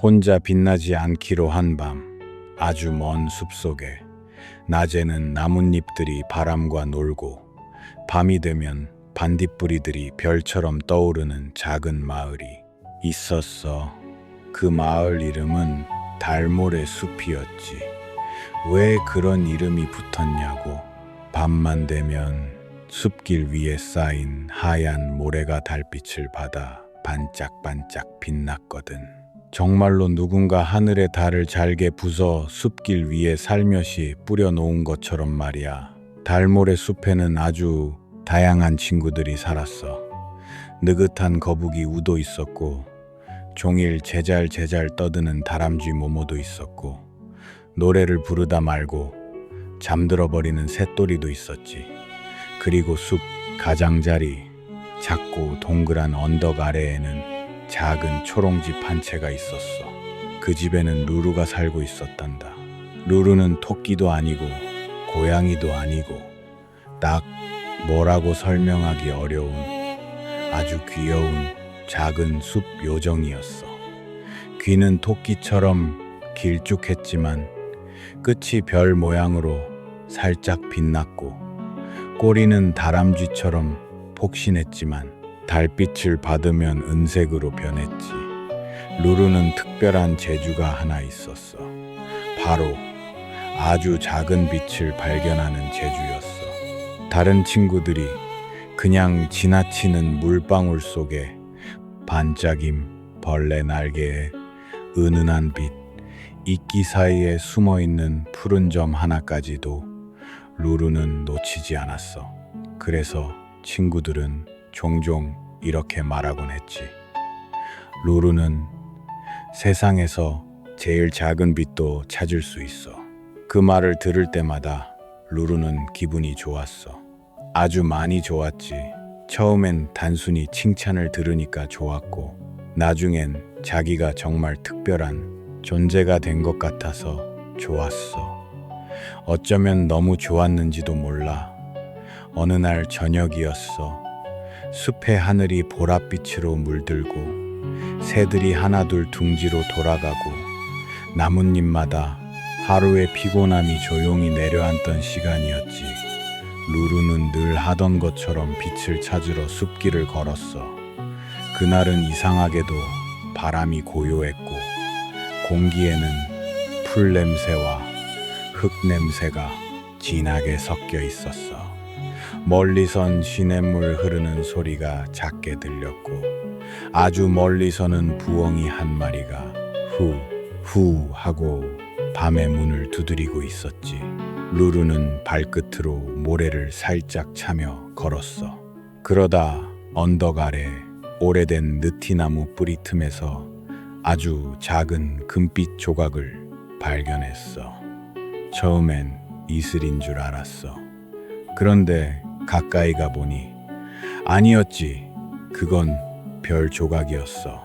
혼자 빛나지 않기로 한 밤, 아주 먼 숲속에 낮에는 나뭇잎들이 바람과 놀고 밤이 되면 반딧불이들이 별처럼 떠오르는 작은 마을이 있었어. 그 마을 이름은 달모래 숲이었지. 왜 그런 이름이 붙었냐고. 밤만 되면 숲길 위에 쌓인 하얀 모래가 달빛을 받아 반짝반짝 빛났거든. 정말로 누군가 하늘의 달을 잘게 부숴 숲길 위에 살며시 뿌려놓은 것처럼 말이야. 달모래 숲에는 아주 다양한 친구들이 살았어. 느긋한 거북이 우도 있었고, 종일 제잘제잘 떠드는 다람쥐 모모도 있었고, 노래를 부르다 말고 잠들어 버리는 새또리도 있었지. 그리고 숲 가장자리, 작고 동그란 언덕 아래에는 작은 초롱집 한 채가 있었어. 그 집에는 루루가 살고 있었단다. 루루는 토끼도 아니고 고양이도 아니고 딱 뭐라고 설명하기 어려운 아주 귀여운 작은 숲 요정이었어. 귀는 토끼처럼 길쭉했지만 끝이 별 모양으로 살짝 빛났고, 꼬리는 다람쥐처럼 폭신했지만 달빛을 받으면 은색으로 변했지. 루루는 특별한 재주가 하나 있었어. 바로 아주 작은 빛을 발견하는 재주였어. 다른 친구들이 그냥 지나치는 물방울 속에 반짝임 벌레 날개에 은은한 빛, 이끼 사이에 숨어있는 푸른 점 하나까지도 루루는 놓치지 않았어. 그래서 친구들은 종종 이렇게 말하곤 했지. 루루는 세상에서 제일 작은 빛도 찾을 수 있어. 그 말을 들을 때마다 루루는 기분이 좋았어. 아주 많이 좋았지. 처음엔 단순히 칭찬을 들으니까 좋았고, 나중엔 자기가 정말 특별한 존재가 된 것 같아서 좋았어. 어쩌면 너무 좋았는지도 몰라. 어느 날 저녁이었어. 숲의 하늘이 보랏빛으로 물들고 새들이 하나둘 둥지로 돌아가고 나뭇잎마다 하루의 피곤함이 조용히 내려앉던 시간이었지. 루루는 늘 하던 것처럼 빛을 찾으러 숲길을 걸었어. 그날은 이상하게도 바람이 고요했고 공기에는 풀 냄새와 흙 냄새가 진하게 섞여 있었어. 멀리선 시냇물 흐르는 소리가 작게 들렸고, 아주 멀리서는 부엉이 한 마리가 후 하고 밤의 문을 두드리고 있었지. 루루는 발끝으로 모래를 살짝 차며 걸었어. 그러다 언덕 아래 오래된 느티나무 뿌리 틈에서 아주 작은 금빛 조각을 발견했어. 처음엔 이슬인 줄 알았어. 그런데 가까이 가보니 아니었지. 그건 별 조각이었어.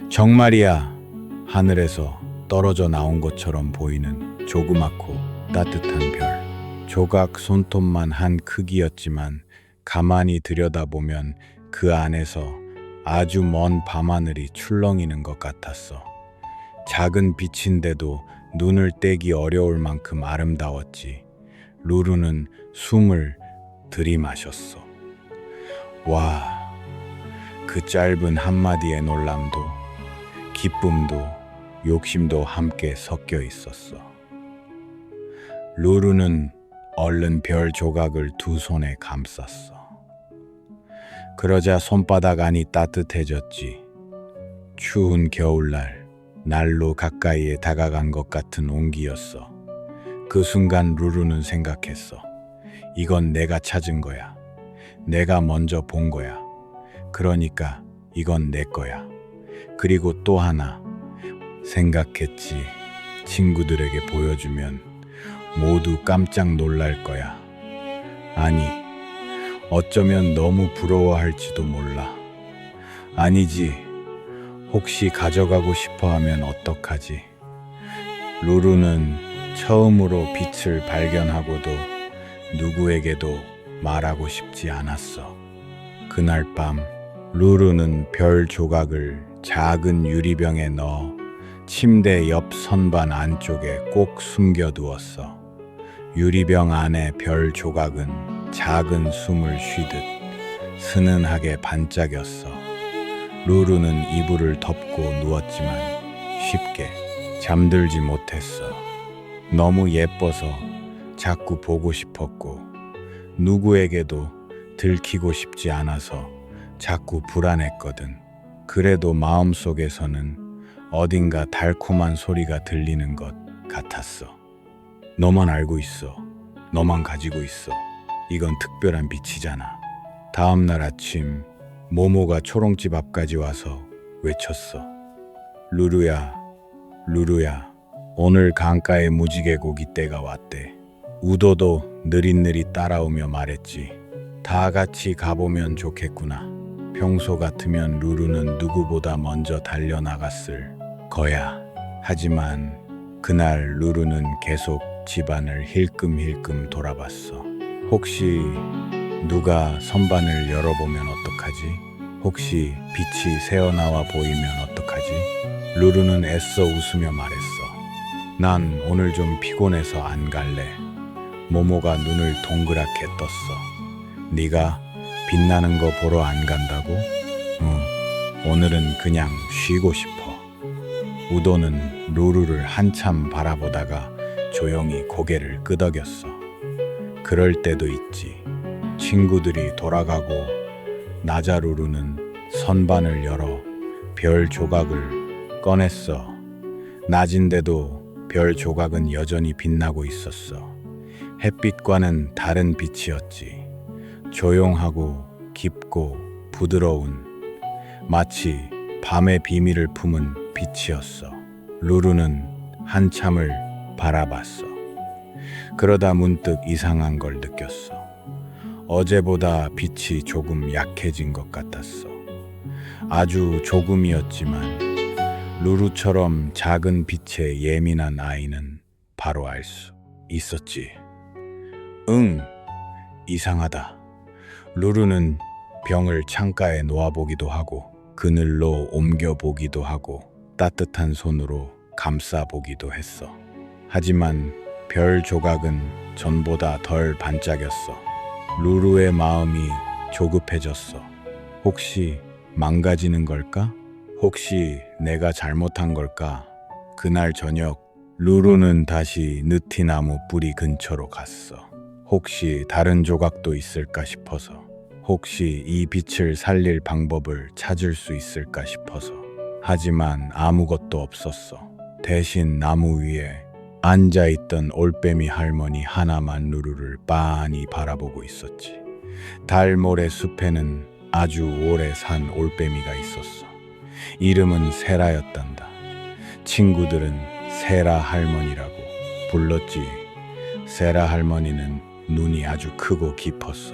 정말이야. 하늘에서 떨어져 나온 것처럼 보이는 조그맣고 따뜻한 별. 조각 손톱만 한 크기였지만 가만히 들여다보면 그 안에서 아주 먼 밤하늘이 출렁이는 것 같았어. 작은 빛인데도 눈을 떼기 어려울 만큼 아름다웠지. 루루는 숨을 들이마셨어. 와, 그 짧은 한마디의 놀람도 기쁨도 욕심도 함께 섞여 있었어. 루루는 얼른 별 조각을 두 손에 감쌌어. 그러자 손바닥 안이 따뜻해졌지. 추운 겨울날 날로 가까이에 다가간 것 같은 온기였어. 그 순간 루루는 생각했어. 이건 내가 찾은 거야. 내가 먼저 본 거야. 그러니까 이건 내 거야. 그리고 또 하나 생각했지. 친구들에게 보여주면 모두 깜짝 놀랄 거야. 아니, 어쩌면 너무 부러워할지도 몰라. 아니지. 혹시 가져가고 싶어 하면 어떡하지? 루루는 처음으로 빛을 발견하고도 누구에게도 말하고 싶지 않았어. 그날 밤 루루는 별 조각을 작은 유리병에 넣어 침대 옆 선반 안쪽에 꼭 숨겨두었어. 유리병 안에 별 조각은 작은 숨을 쉬듯 스는하게 반짝였어. 루루는 이불을 덮고 누웠지만 쉽게 잠들지 못했어. 너무 예뻐서 자꾸 보고 싶었고 누구에게도 들키고 싶지 않아서 자꾸 불안했거든. 그래도 마음속에서는 어딘가 달콤한 소리가 들리는 것 같았어. 너만 알고 있어. 너만 가지고 있어. 이건 특별한 빛이잖아. 다음 날 아침 모모가 초롱집 앞까지 와서 외쳤어. 루루야, 루루야, 오늘 강가에 무지개 고기 때가 왔대. 우도도 느릿느릿 따라오며 말했지. 다 같이 가보면 좋겠구나. 평소 같으면 루루는 누구보다 먼저 달려나갔을 거야. 하지만 그날 루루는 계속 집안을 힐끔힐끔 돌아봤어. 혹시 누가 선반을 열어보면 어떡하지? 혹시 빛이 새어나와 보이면 어떡하지? 루루는 애써 웃으며 말했어. 난 오늘 좀 피곤해서 안 갈래. 모모가 눈을 동그랗게 떴어. 네가 빛나는 거 보러 안 간다고? 응, 오늘은 그냥 쉬고 싶어. 우도는 루루를 한참 바라보다가 조용히 고개를 끄덕였어. 그럴 때도 있지. 친구들이 돌아가고 나자루루는 선반을 열어 별 조각을 꺼냈어. 낮인데도 별 조각은 여전히 빛나고 있었어. 햇빛과는 다른 빛이었지. 조용하고 깊고 부드러운, 마치 밤의 비밀을 품은 빛이었어. 루루는 한참을 바라봤어. 그러다 문득 이상한 걸 느꼈어. 어제보다 빛이 조금 약해진 것 같았어. 아주 조금이었지만 루루처럼 작은 빛에 예민한 아이는 바로 알 수 있었지. 응, 이상하다. 루루는 병을 창가에 놓아보기도 하고 그늘로 옮겨보기도 하고 따뜻한 손으로 감싸보기도 했어. 하지만 별 조각은 전보다 덜 반짝였어. 루루의 마음이 조급해졌어. 혹시 망가지는 걸까? 혹시 내가 잘못한 걸까? 그날 저녁 루루는 다시 느티나무 뿌리 근처로 갔어. 혹시 다른 조각도 있을까 싶어서. 혹시 이 빛을 살릴 방법을 찾을 수 있을까 싶어서. 하지만 아무것도 없었어. 대신 나무 위에 앉아있던 올빼미 할머니 하나만 루루를 빤히 바라보고 있었지. 달모래 숲에는 아주 오래 산 올빼미가 있었어. 이름은 세라였단다. 친구들은 세라 할머니라고 불렀지. 세라 할머니는 눈이 아주 크고 깊었어.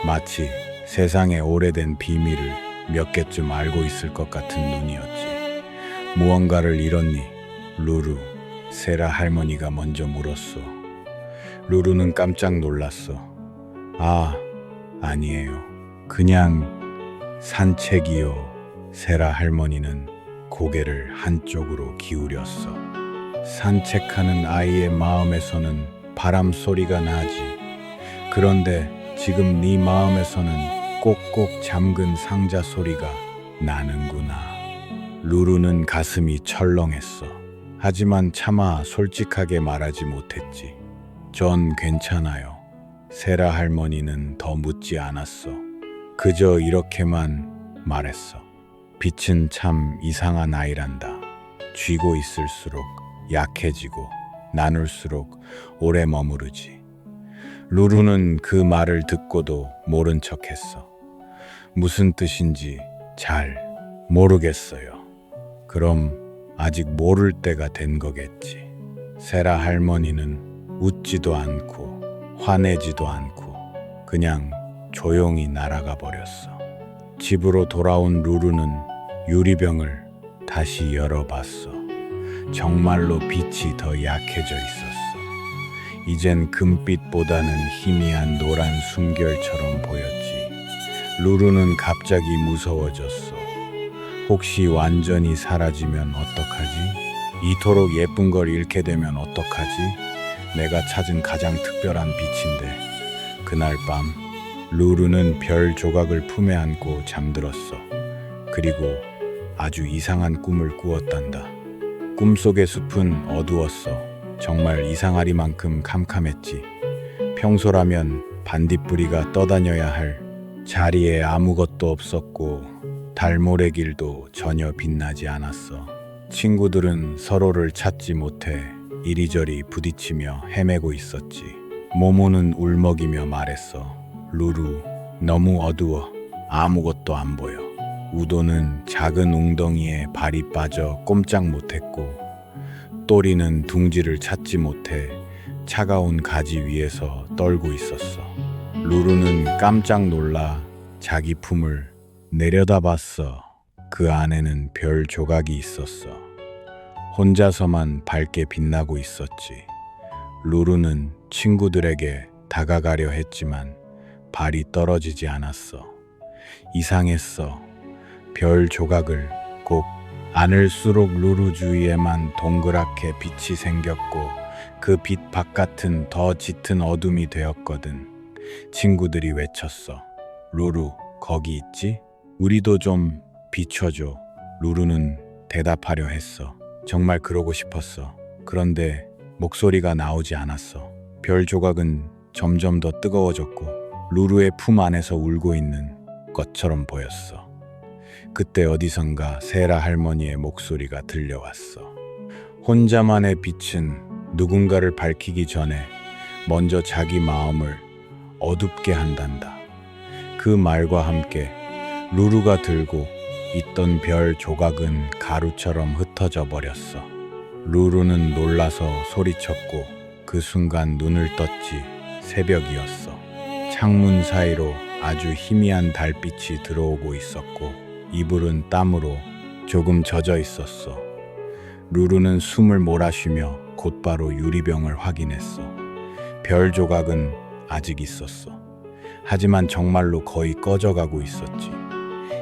마치 세상의 오래된 비밀을 몇 개쯤 알고 있을 것 같은 눈이었지. 무언가를 잃었니? 루루, 세라 할머니가 먼저 물었어. 루루는 깜짝 놀랐어. 아, 아니에요. 그냥 산책이요. 세라 할머니는 고개를 한쪽으로 기울였어. 산책하는 아이의 마음에서는 바람 소리가 나지. 그런데 지금 네 마음에서는 꼭꼭 잠근 상자 소리가 나는구나. 루루는 가슴이 철렁했어. 하지만 차마 솔직하게 말하지 못했지. 전 괜찮아요. 세라 할머니는 더 묻지 않았어. 그저 이렇게만 말했어. 빛은 참 이상한 아이란다. 쥐고 있을수록 약해지고 나눌수록 오래 머무르지. 루루는 그 말을 듣고도 모른 척했어. 무슨 뜻인지 잘 모르겠어요. 그럼 아직 모를 때가 된 거겠지. 세라 할머니는 웃지도 않고 화내지도 않고 그냥 조용히 날아가 버렸어. 집으로 돌아온 루루는 유리병을 다시 열어봤어. 정말로 빛이 더 약해져 있었어. 이젠 금빛보다는 희미한 노란 숨결처럼 보였지. 루루는 갑자기 무서워졌어. 혹시 완전히 사라지면 어떡하지? 이토록 예쁜 걸 잃게 되면 어떡하지? 내가 찾은 가장 특별한 빛인데. 그날 밤 루루는 별 조각을 품에 안고 잠들었어. 그리고 아주 이상한 꿈을 꾸었단다. 꿈속의 숲은 어두웠어. 정말 이상하리만큼 캄캄했지. 평소라면 반딧불이가 떠다녀야 할 자리에 아무것도 없었고 달모래길도 전혀 빛나지 않았어. 친구들은 서로를 찾지 못해 이리저리 부딪히며 헤매고 있었지. 모모는 울먹이며 말했어. 루루, 너무 어두워. 아무것도 안 보여. 우도는 작은 웅덩이에 발이 빠져 꼼짝 못했고, 또리는 둥지를 찾지 못해 차가운 가지 위에서 떨고 있었어. 루루는 깜짝 놀라 자기 품을 내려다봤어. 그 안에는 별 조각이 있었어. 혼자서만 밝게 빛나고 있었지. 루루는 친구들에게 다가가려 했지만 발이 떨어지지 않았어. 이상했어. 별 조각을 꼭 안을수록 루루 주위에만 동그랗게 빛이 생겼고 그 빛 바깥은 더 짙은 어둠이 되었거든. 친구들이 외쳤어. 루루, 거기 있지? 우리도 좀 비춰줘. 루루는 대답하려 했어. 정말 그러고 싶었어. 그런데 목소리가 나오지 않았어. 별 조각은 점점 더 뜨거워졌고 루루의 품 안에서 울고 있는 것처럼 보였어. 그때 어디선가 세라 할머니의 목소리가 들려왔어. 혼자만의 빛은 누군가를 밝히기 전에 먼저 자기 마음을 어둡게 한단다. 그 말과 함께 루루가 들고 있던 별 조각은 가루처럼 흩어져 버렸어. 루루는 놀라서 소리쳤고 그 순간 눈을 떴지. 새벽이었어. 창문 사이로 아주 희미한 달빛이 들어오고 있었고 이불은 땀으로 조금 젖어 있었어. 루루는 숨을 몰아쉬며 곧바로 유리병을 확인했어. 별 조각은 아직 있었어. 하지만 정말로 거의 꺼져가고 있었지.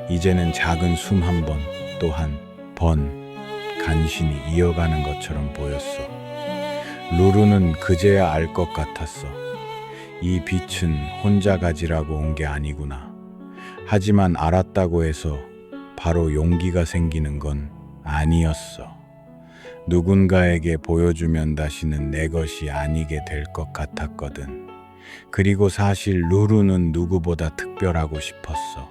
이제는 작은 숨 한 번 또 한 번 간신히 이어가는 것처럼 보였어. 루루는 그제야 알 것 같았어. 이 빛은 혼자 가지라고 온 게 아니구나. 하지만 알았다고 해서 바로 용기가 생기는 건 아니었어. 누군가에게 보여주면 다시는 내 것이 아니게 될 것 같았거든. 그리고 사실 루루는 누구보다 특별하고 싶었어.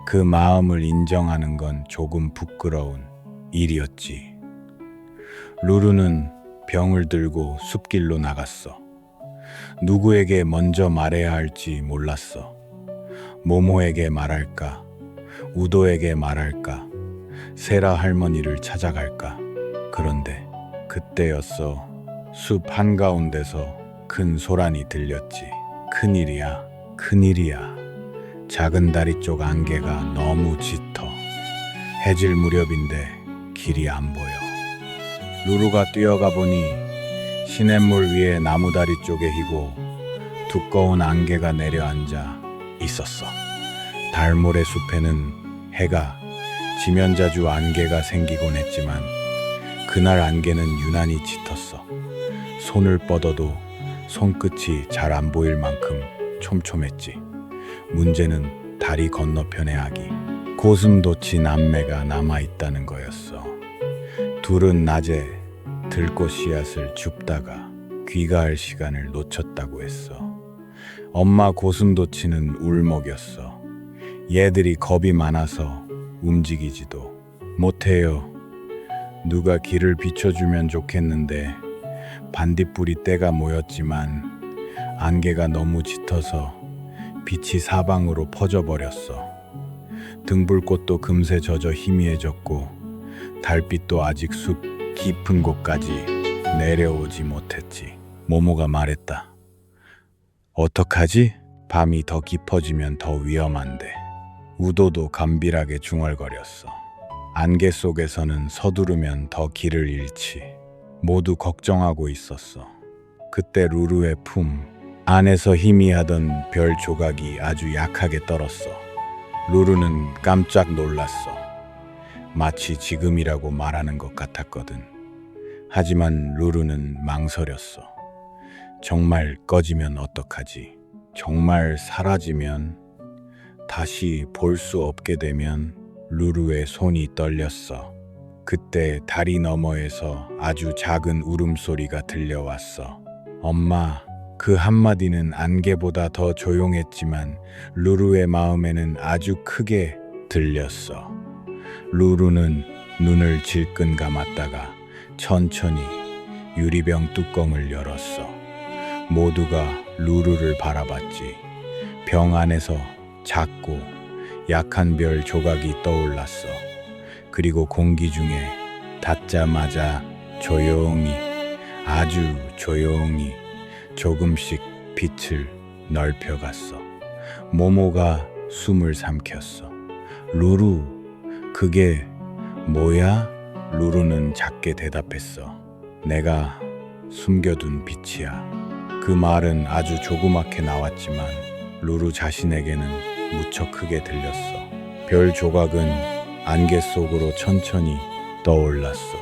그 마음을 인정하는 건 조금 부끄러운 일이었지. 루루는 병을 들고 숲길로 나갔어. 누구에게 먼저 말해야 할지 몰랐어. 모모에게 말할까? 우도에게 말할까? 세라 할머니를 찾아갈까? 그런데 그때였어. 숲 한가운데서 큰 소란이 들렸지. 큰일이야, 큰일이야. 작은 다리 쪽 안개가 너무 짙어. 해질 무렵인데 길이 안 보여. 루루가 뛰어가 보니 시냇물 위에 나무다리 쪽에 희고 두꺼운 안개가 내려앉아 있었어. 달모래 숲에는 해가 지면 자주 안개가 생기곤 했지만 그날 안개는 유난히 짙었어. 손을 뻗어도 손끝이 잘 안 보일 만큼 촘촘했지. 문제는 다리 건너편의 아기 고슴도치 남매가 남아있다는 거였어. 둘은 낮에 들꽃 씨앗을 줍다가 귀가할 시간을 놓쳤다고 했어. 엄마 고슴도치는 울먹였어. 얘들이 겁이 많아서 움직이지도 못해요. 누가 길을 비춰주면 좋겠는데 반딧불이 떼가 모였지만 안개가 너무 짙어서 빛이 사방으로 퍼져버렸어. 등불꽃도 금세 젖어 희미해졌고 달빛도 아직 숲 깊은 곳까지 내려오지 못했지. 모모가 말했다. 어떡하지? 밤이 더 깊어지면 더 위험한데. 우도도 감빌하게 중얼거렸어. 안개 속에서는 서두르면 더 길을 잃지. 모두 걱정하고 있었어. 그때 루루의 품 안에서 희미하던 별 조각이 아주 약하게 떨었어. 루루는 깜짝 놀랐어. 마치 지금이라고 말하는 것 같았거든. 하지만 루루는 망설였어. 정말 꺼지면 어떡하지? 정말 사라지면, 다시 볼 수 없게 되면. 루루의 손이 떨렸어. 그때 다리 너머에서 아주 작은 울음소리가 들려왔어. 엄마. 그 한마디는 안개보다 더 조용했지만 루루의 마음에는 아주 크게 들렸어. 루루는 눈을 질끈 감았다가 천천히 유리병 뚜껑을 열었어. 모두가 루루를 바라봤지. 병 안에서 작고 약한 별 조각이 떠올랐어. 그리고 공기 중에 닫자마자 조용히, 아주 조용히 조금씩 빛을 넓혀갔어. 모모가 숨을 삼켰어. 루루, 그게 뭐야? 루루는 작게 대답했어. 내가 숨겨둔 빛이야. 그 말은 아주 조그맣게 나왔지만 루루 자신에게는 무척 크게 들렸어. 별 조각은 안개 속으로 천천히 떠올랐어.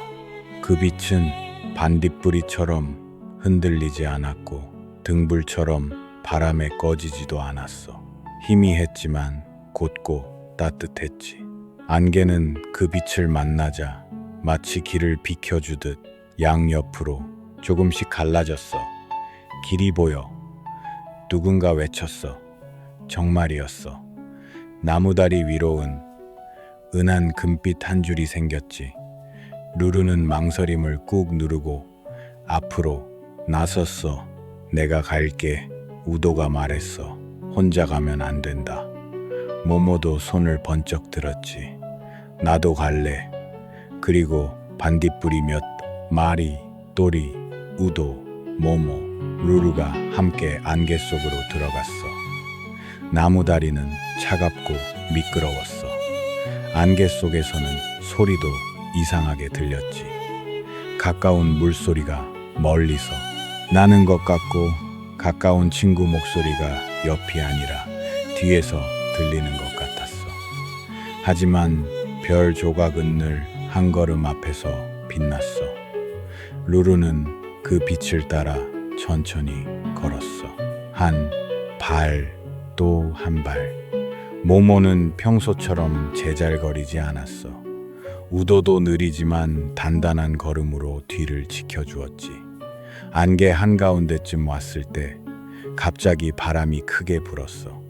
그 빛은 반딧불이처럼 흔들리지 않았고 등불처럼 바람에 꺼지지도 않았어. 희미했지만 곧고 따뜻했지. 안개는 그 빛을 만나자 마치 길을 비켜주듯 양옆으로 조금씩 갈라졌어. 길이 보여. 누군가 외쳤어. 정말이었어. 나무다리 위로는 은한 금빛 한 줄이 생겼지. 루루는 망설임을 꾹 누르고 앞으로 나섰어. 내가 갈게. 우도가 말했어. 혼자 가면 안 된다. 모모도 손을 번쩍 들었지. 나도 갈래. 그리고 반딧불이 몇 마리, 또리, 우도, 모모, 루루가 함께 안개 속으로 들어갔어. 나무다리는 차갑고 미끄러웠어. 안개 속에서는 소리도 이상하게 들렸지. 가까운 물소리가 멀리서 나는 것 같고 가까운 친구 목소리가 옆이 아니라 뒤에서 들리는 것 같았어. 하지만 별 조각은 늘 한 걸음 앞에서 빛났어. 루루는 그 빛을 따라 천천히 걸었어. 한 발, 또 한 발. 모모는 평소처럼 제잘거리지 않았어. 우도도 느리지만 단단한 걸음으로 뒤를 지켜주었지. 안개 한가운데쯤 왔을 때 갑자기 바람이 크게 불었어.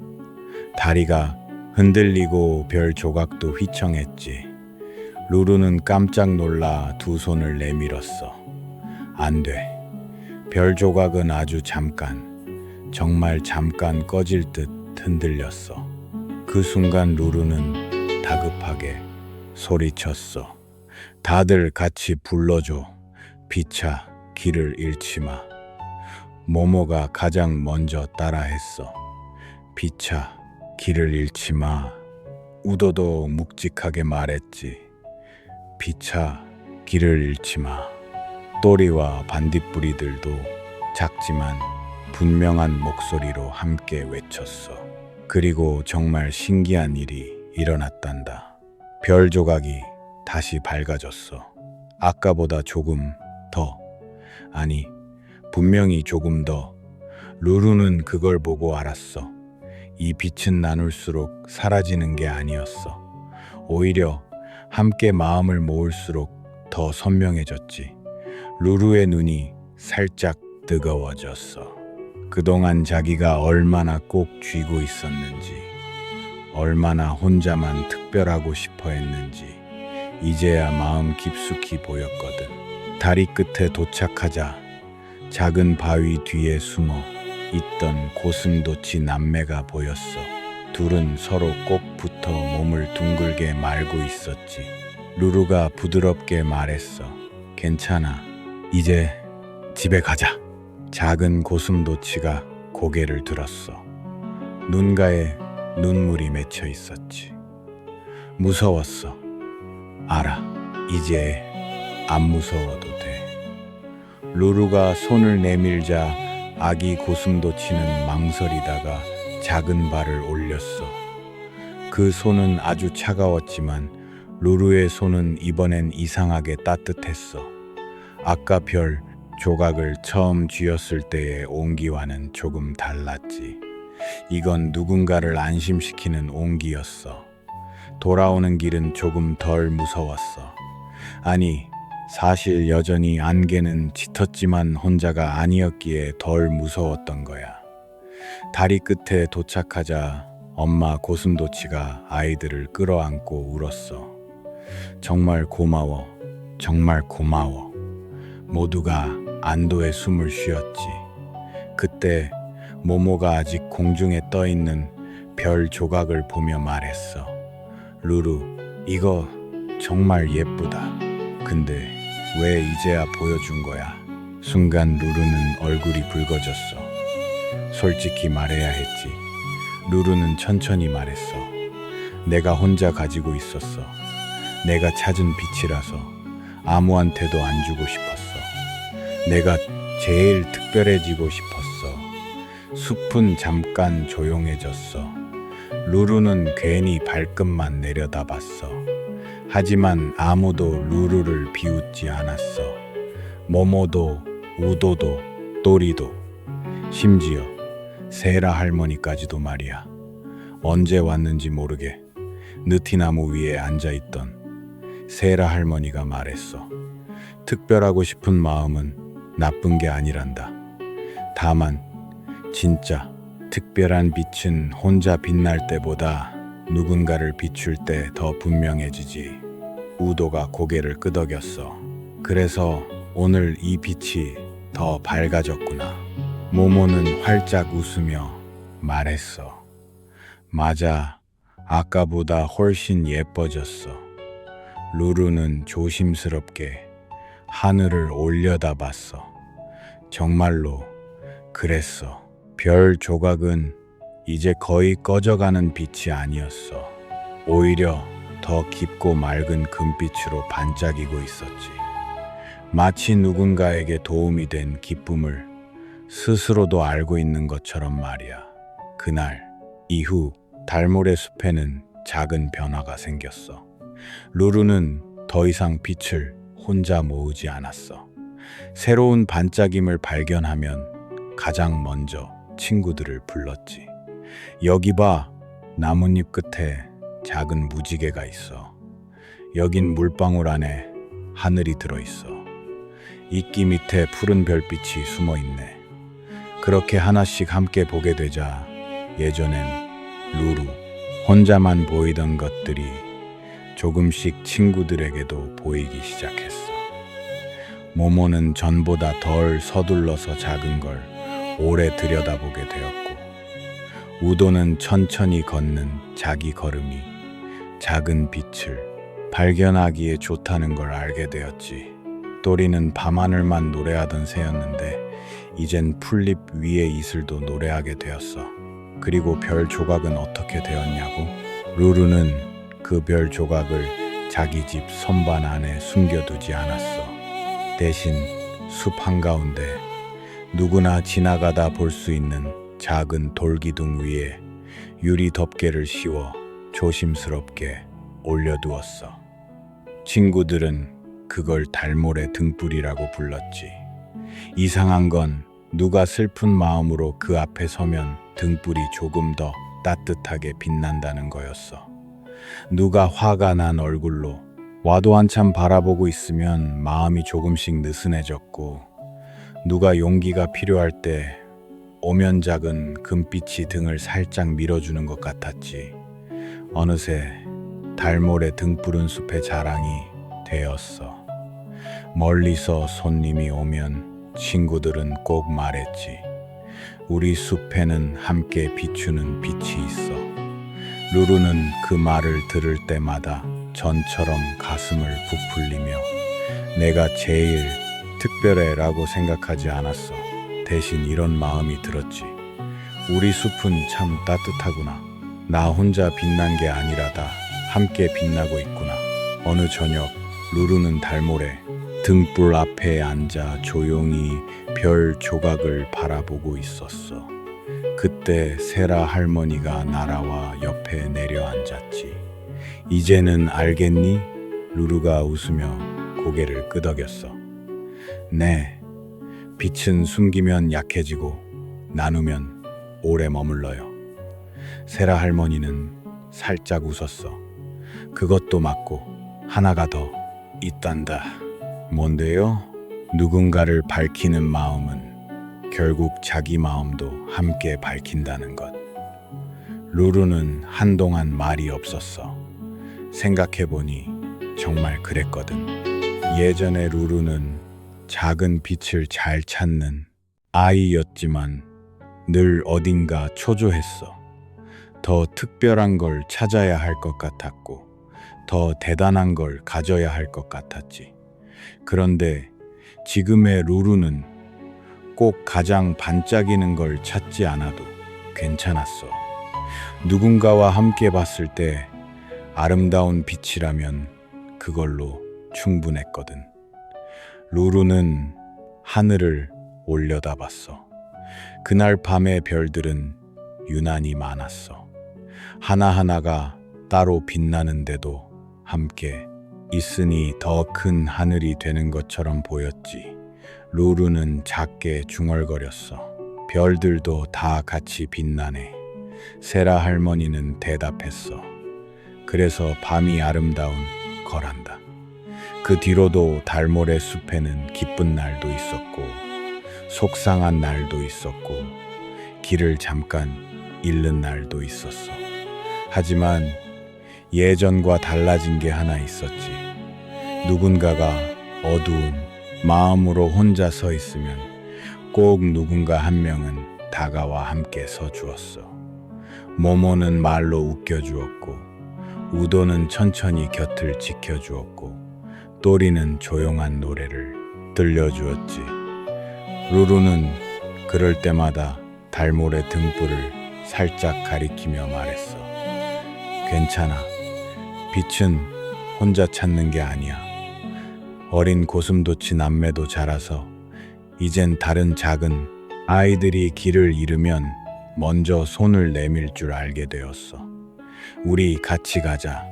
다리가 흔들리고 별 조각도 휘청했지. 루루는 깜짝 놀라 두 손을 내밀었어. 안 돼. 별 조각은 아주 잠깐, 정말 잠깐 꺼질 듯 흔들렸어. 그 순간 루루는 다급하게 소리쳤어. 다들 같이 불러줘. 빛아, 길을 잃지 마. 모모가 가장 먼저 따라했어. 빛아, 길을 잃지 마. 우도도 묵직하게 말했지. 빛아, 길을 잃지 마. 또리와 반딧불이들도 작지만 분명한 목소리로 함께 외쳤어. 그리고 정말 신기한 일이 일어났단다. 별 조각이 다시 밝아졌어. 아까보다 조금 더, 아니, 분명히 조금 더. 루루는 그걸 보고 알았어. 이 빛은 나눌수록 사라지는 게 아니었어. 오히려 함께 마음을 모을수록 더 선명해졌지. 루루의 눈이 살짝 뜨거워졌어. 그동안 자기가 얼마나 꼭 쥐고 있었는지, 얼마나 혼자만 특별하고 싶어 했는지 이제야 마음 깊숙이 보였거든. 다리 끝에 도착하자 작은 바위 뒤에 숨어 있던 고슴도치 남매가 보였어. 둘은 서로 꼭 붙어 몸을 둥글게 말고 있었지. 루루가 부드럽게 말했어. 괜찮아. 이제 집에 가자. 작은 고슴도치가 고개를 들었어. 눈가에 눈물이 맺혀 있었지. 무서웠어. 알아. 이제 안 무서워도 돼. 루루가 손을 내밀자 아기 고슴도치는 망설이다가 작은 발을 올렸어. 그 손은 아주 차가웠지만 루루의 손은 이번엔 이상하게 따뜻했어. 아까 별 조각을 처음 쥐었을 때의 온기와는 조금 달랐지. 이건 누군가를 안심시키는 온기였어. 돌아오는 길은 조금 덜 무서웠어. 아니, 사실 여전히 안개는 짙었지만 혼자가 아니었기에 덜 무서웠던 거야. 다리 끝에 도착하자 엄마 고슴도치가 아이들을 끌어안고 울었어. 정말 고마워. 정말 고마워. 모두가 안도의 숨을 쉬었지. 그때 모모가 아직 공중에 떠 있는 별 조각을 보며 말했어. 루루, 이거 정말 예쁘다. 근데 왜 이제야 보여준 거야? 순간 루루는 얼굴이 붉어졌어. 솔직히 말해야 했지. 루루는 천천히 말했어. 내가 혼자 가지고 있었어. 내가 찾은 빛이라서 아무한테도 안 주고 싶었어. 내가 제일 특별해지고 싶었어. 숲은 잠깐 조용해졌어. 루루는 괜히 발끝만 내려다봤어. 하지만 아무도 루루를 비웃지 않았어. 모모도, 우도도, 또리도, 심지어 세라 할머니까지도 말이야. 언제 왔는지 모르게 느티나무 위에 앉아있던 세라 할머니가 말했어. 특별하고 싶은 마음은 나쁜 게 아니란다. 다만 진짜 특별한 빛은 혼자 빛날 때보다 누군가를 비출 때 더 분명해지지. 우도가 고개를 끄덕였어. 그래서 오늘 이 빛이 더 밝아졌구나. 모모는 활짝 웃으며 말했어. 맞아. 아까보다 훨씬 예뻐졌어. 루루는 조심스럽게 하늘을 올려다봤어. 정말로 그랬어. 별 조각은 이제 거의 꺼져가는 빛이 아니었어. 오히려 더 깊고 맑은 금빛으로 반짝이고 있었지. 마치 누군가에게 도움이 된 기쁨을 스스로도 알고 있는 것처럼 말이야. 그날 이후 달모래 숲에는 작은 변화가 생겼어. 루루는 더 이상 빛을 혼자 모으지 않았어. 새로운 반짝임을 발견하면 가장 먼저 친구들을 불렀지. 여기 봐, 나뭇잎 끝에 작은 무지개가 있어. 여긴 물방울 안에 하늘이 들어있어. 이끼 밑에 푸른 별빛이 숨어있네. 그렇게 하나씩 함께 보게 되자 예전엔 루루 혼자만 보이던 것들이 조금씩 친구들에게도 보이기 시작했어. 모모는 전보다 덜 서둘러서 작은 걸 오래 들여다보게 되었고, 우도는 천천히 걷는 자기 걸음이 작은 빛을 발견하기에 좋다는 걸 알게 되었지. 또리는 밤하늘만 노래하던 새였는데 이젠 풀잎 위의 이슬도 노래하게 되었어. 그리고 별 조각은 어떻게 되었냐고? 루루는 그 별 조각을 자기 집 선반 안에 숨겨두지 않았어. 대신 숲 한가운데 누구나 지나가다 볼 수 있는 작은 돌기둥 위에 유리 덮개를 씌워 조심스럽게 올려두었어. 친구들은 그걸 달모래 등불이라고 불렀지. 이상한 건 누가 슬픈 마음으로 그 앞에 서면 등불이 조금 더 따뜻하게 빛난다는 거였어. 누가 화가 난 얼굴로 와도 한참 바라보고 있으면 마음이 조금씩 느슨해졌고, 누가 용기가 필요할 때 오면 작은 금빛이 등을 살짝 밀어주는 것 같았지. 어느새 달모래 등불은 숲의 자랑이 되었어. 멀리서 손님이 오면 친구들은 꼭 말했지. 우리 숲에는 함께 비추는 빛이 있어. 루루는 그 말을 들을 때마다 전처럼 가슴을 부풀리며 내가 제일 특별해라고 생각하지 않았어. 대신 이런 마음이 들었지. 우리 숲은 참 따뜻하구나. 나 혼자 빛난 게 아니라다. 함께 빛나고 있구나. 어느 저녁 루루는 달모래 등불 앞에 앉아 조용히 별 조각을 바라보고 있었어. 그때 세라 할머니가 날아와 옆에 내려앉았지. 이제는 알겠니? 루루가 웃으며 고개를 끄덕였어. 네, 빛은 숨기면 약해지고 나누면 오래 머물러요. 세라 할머니는 살짝 웃었어. 그것도 맞고 하나가 더 있단다. 뭔데요? 누군가를 밝히는 마음은 결국 자기 마음도 함께 밝힌다는 것. 루루는 한동안 말이 없었어. 생각해보니 정말 그랬거든. 예전에 루루는 작은 빛을 잘 찾는 아이였지만 늘 어딘가 초조했어. 더 특별한 걸 찾아야 할 것 같았고, 더 대단한 걸 가져야 할 것 같았지. 그런데 지금의 루루는 꼭 가장 반짝이는 걸 찾지 않아도 괜찮았어. 누군가와 함께 봤을 때 아름다운 빛이라면 그걸로 충분했거든. 루루는 하늘을 올려다봤어. 그날 밤의 별들은 유난히 많았어. 하나하나가 따로 빛나는데도 함께 있으니 더 큰 하늘이 되는 것처럼 보였지. 루루는 작게 중얼거렸어. 별들도 다 같이 빛나네. 세라 할머니는 대답했어. 그래서 밤이 아름다운 거란다. 그 뒤로도 달모래 숲에는 기쁜 날도 있었고 속상한 날도 있었고 길을 잠깐 잃는 날도 있었어. 하지만 예전과 달라진 게 하나 있었지. 누군가가 어두운 마음으로 혼자 서 있으면 꼭 누군가 한 명은 다가와 함께 서 주었어. 모모는 말로 웃겨주었고 우도는 천천히 곁을 지켜주었고 또리는 조용한 노래를 들려주었지. 루루는 그럴 때마다 달모래 등불을 살짝 가리키며 말했어. 괜찮아. 빛은 혼자 찾는 게 아니야. 어린 고슴도치 남매도 자라서 이젠 다른 작은 아이들이 길을 잃으면 먼저 손을 내밀 줄 알게 되었어. 우리 같이 가자.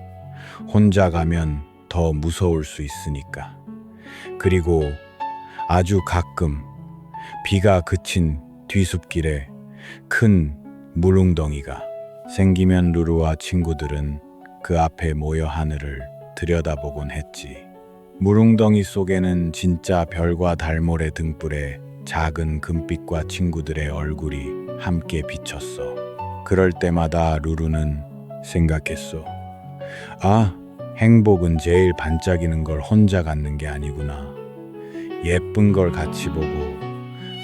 혼자 가면 더 무서울 수 있으니까. 그리고 아주 가끔 비가 그친 뒤숲길에 큰 물웅덩이가 생기면 루루와 친구들은 그 앞에 모여 하늘을 들여다보곤 했지. 물웅덩이 속에는 진짜 별과 달모래 등불에 작은 금빛과 친구들의 얼굴이 함께 비쳤어. 그럴 때마다 루루는 생각했어. 아, 행복은 제일 반짝이는 걸 혼자 갖는 게 아니구나. 예쁜 걸 같이 보고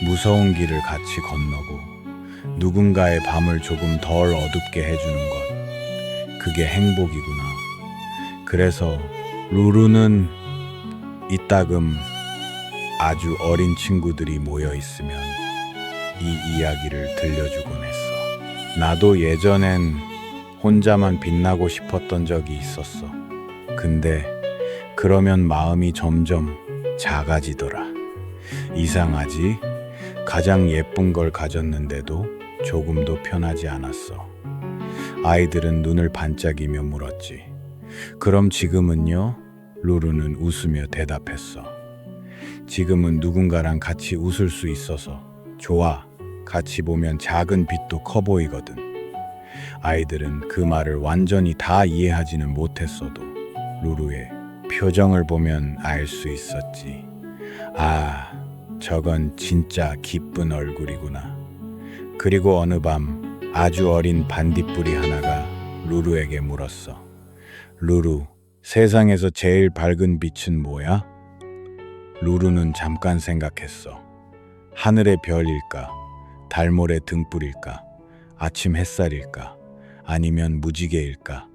무서운 길을 같이 건너고 누군가의 밤을 조금 덜 어둡게 해주는 것. 그게 행복이구나. 그래서 루루는 이따금 아주 어린 친구들이 모여 있으면 이 이야기를 들려주곤 했어. 나도 예전엔 혼자만 빛나고 싶었던 적이 있었어. 근데 그러면 마음이 점점 작아지더라. 이상하지? 가장 예쁜 걸 가졌는데도 조금도 편하지 않았어. 아이들은 눈을 반짝이며 물었지. 그럼 지금은요? 루루는 웃으며 대답했어. 지금은 누군가랑 같이 웃을 수 있어서 좋아. 같이 보면 작은 빛도 커 보이거든. 아이들은 그 말을 완전히 다 이해하지는 못했어도 루루의 표정을 보면 알 수 있었지. 아, 저건 진짜 기쁜 얼굴이구나. 그리고 어느 밤 아주 어린 반딧불이 하나가 루루에게 물었어. 루루, 세상에서 제일 밝은 빛은 뭐야? 루루는 잠깐 생각했어. 하늘의 별일까? 달모래 등불일까? 아침 햇살일까? 아니면 무지개일까?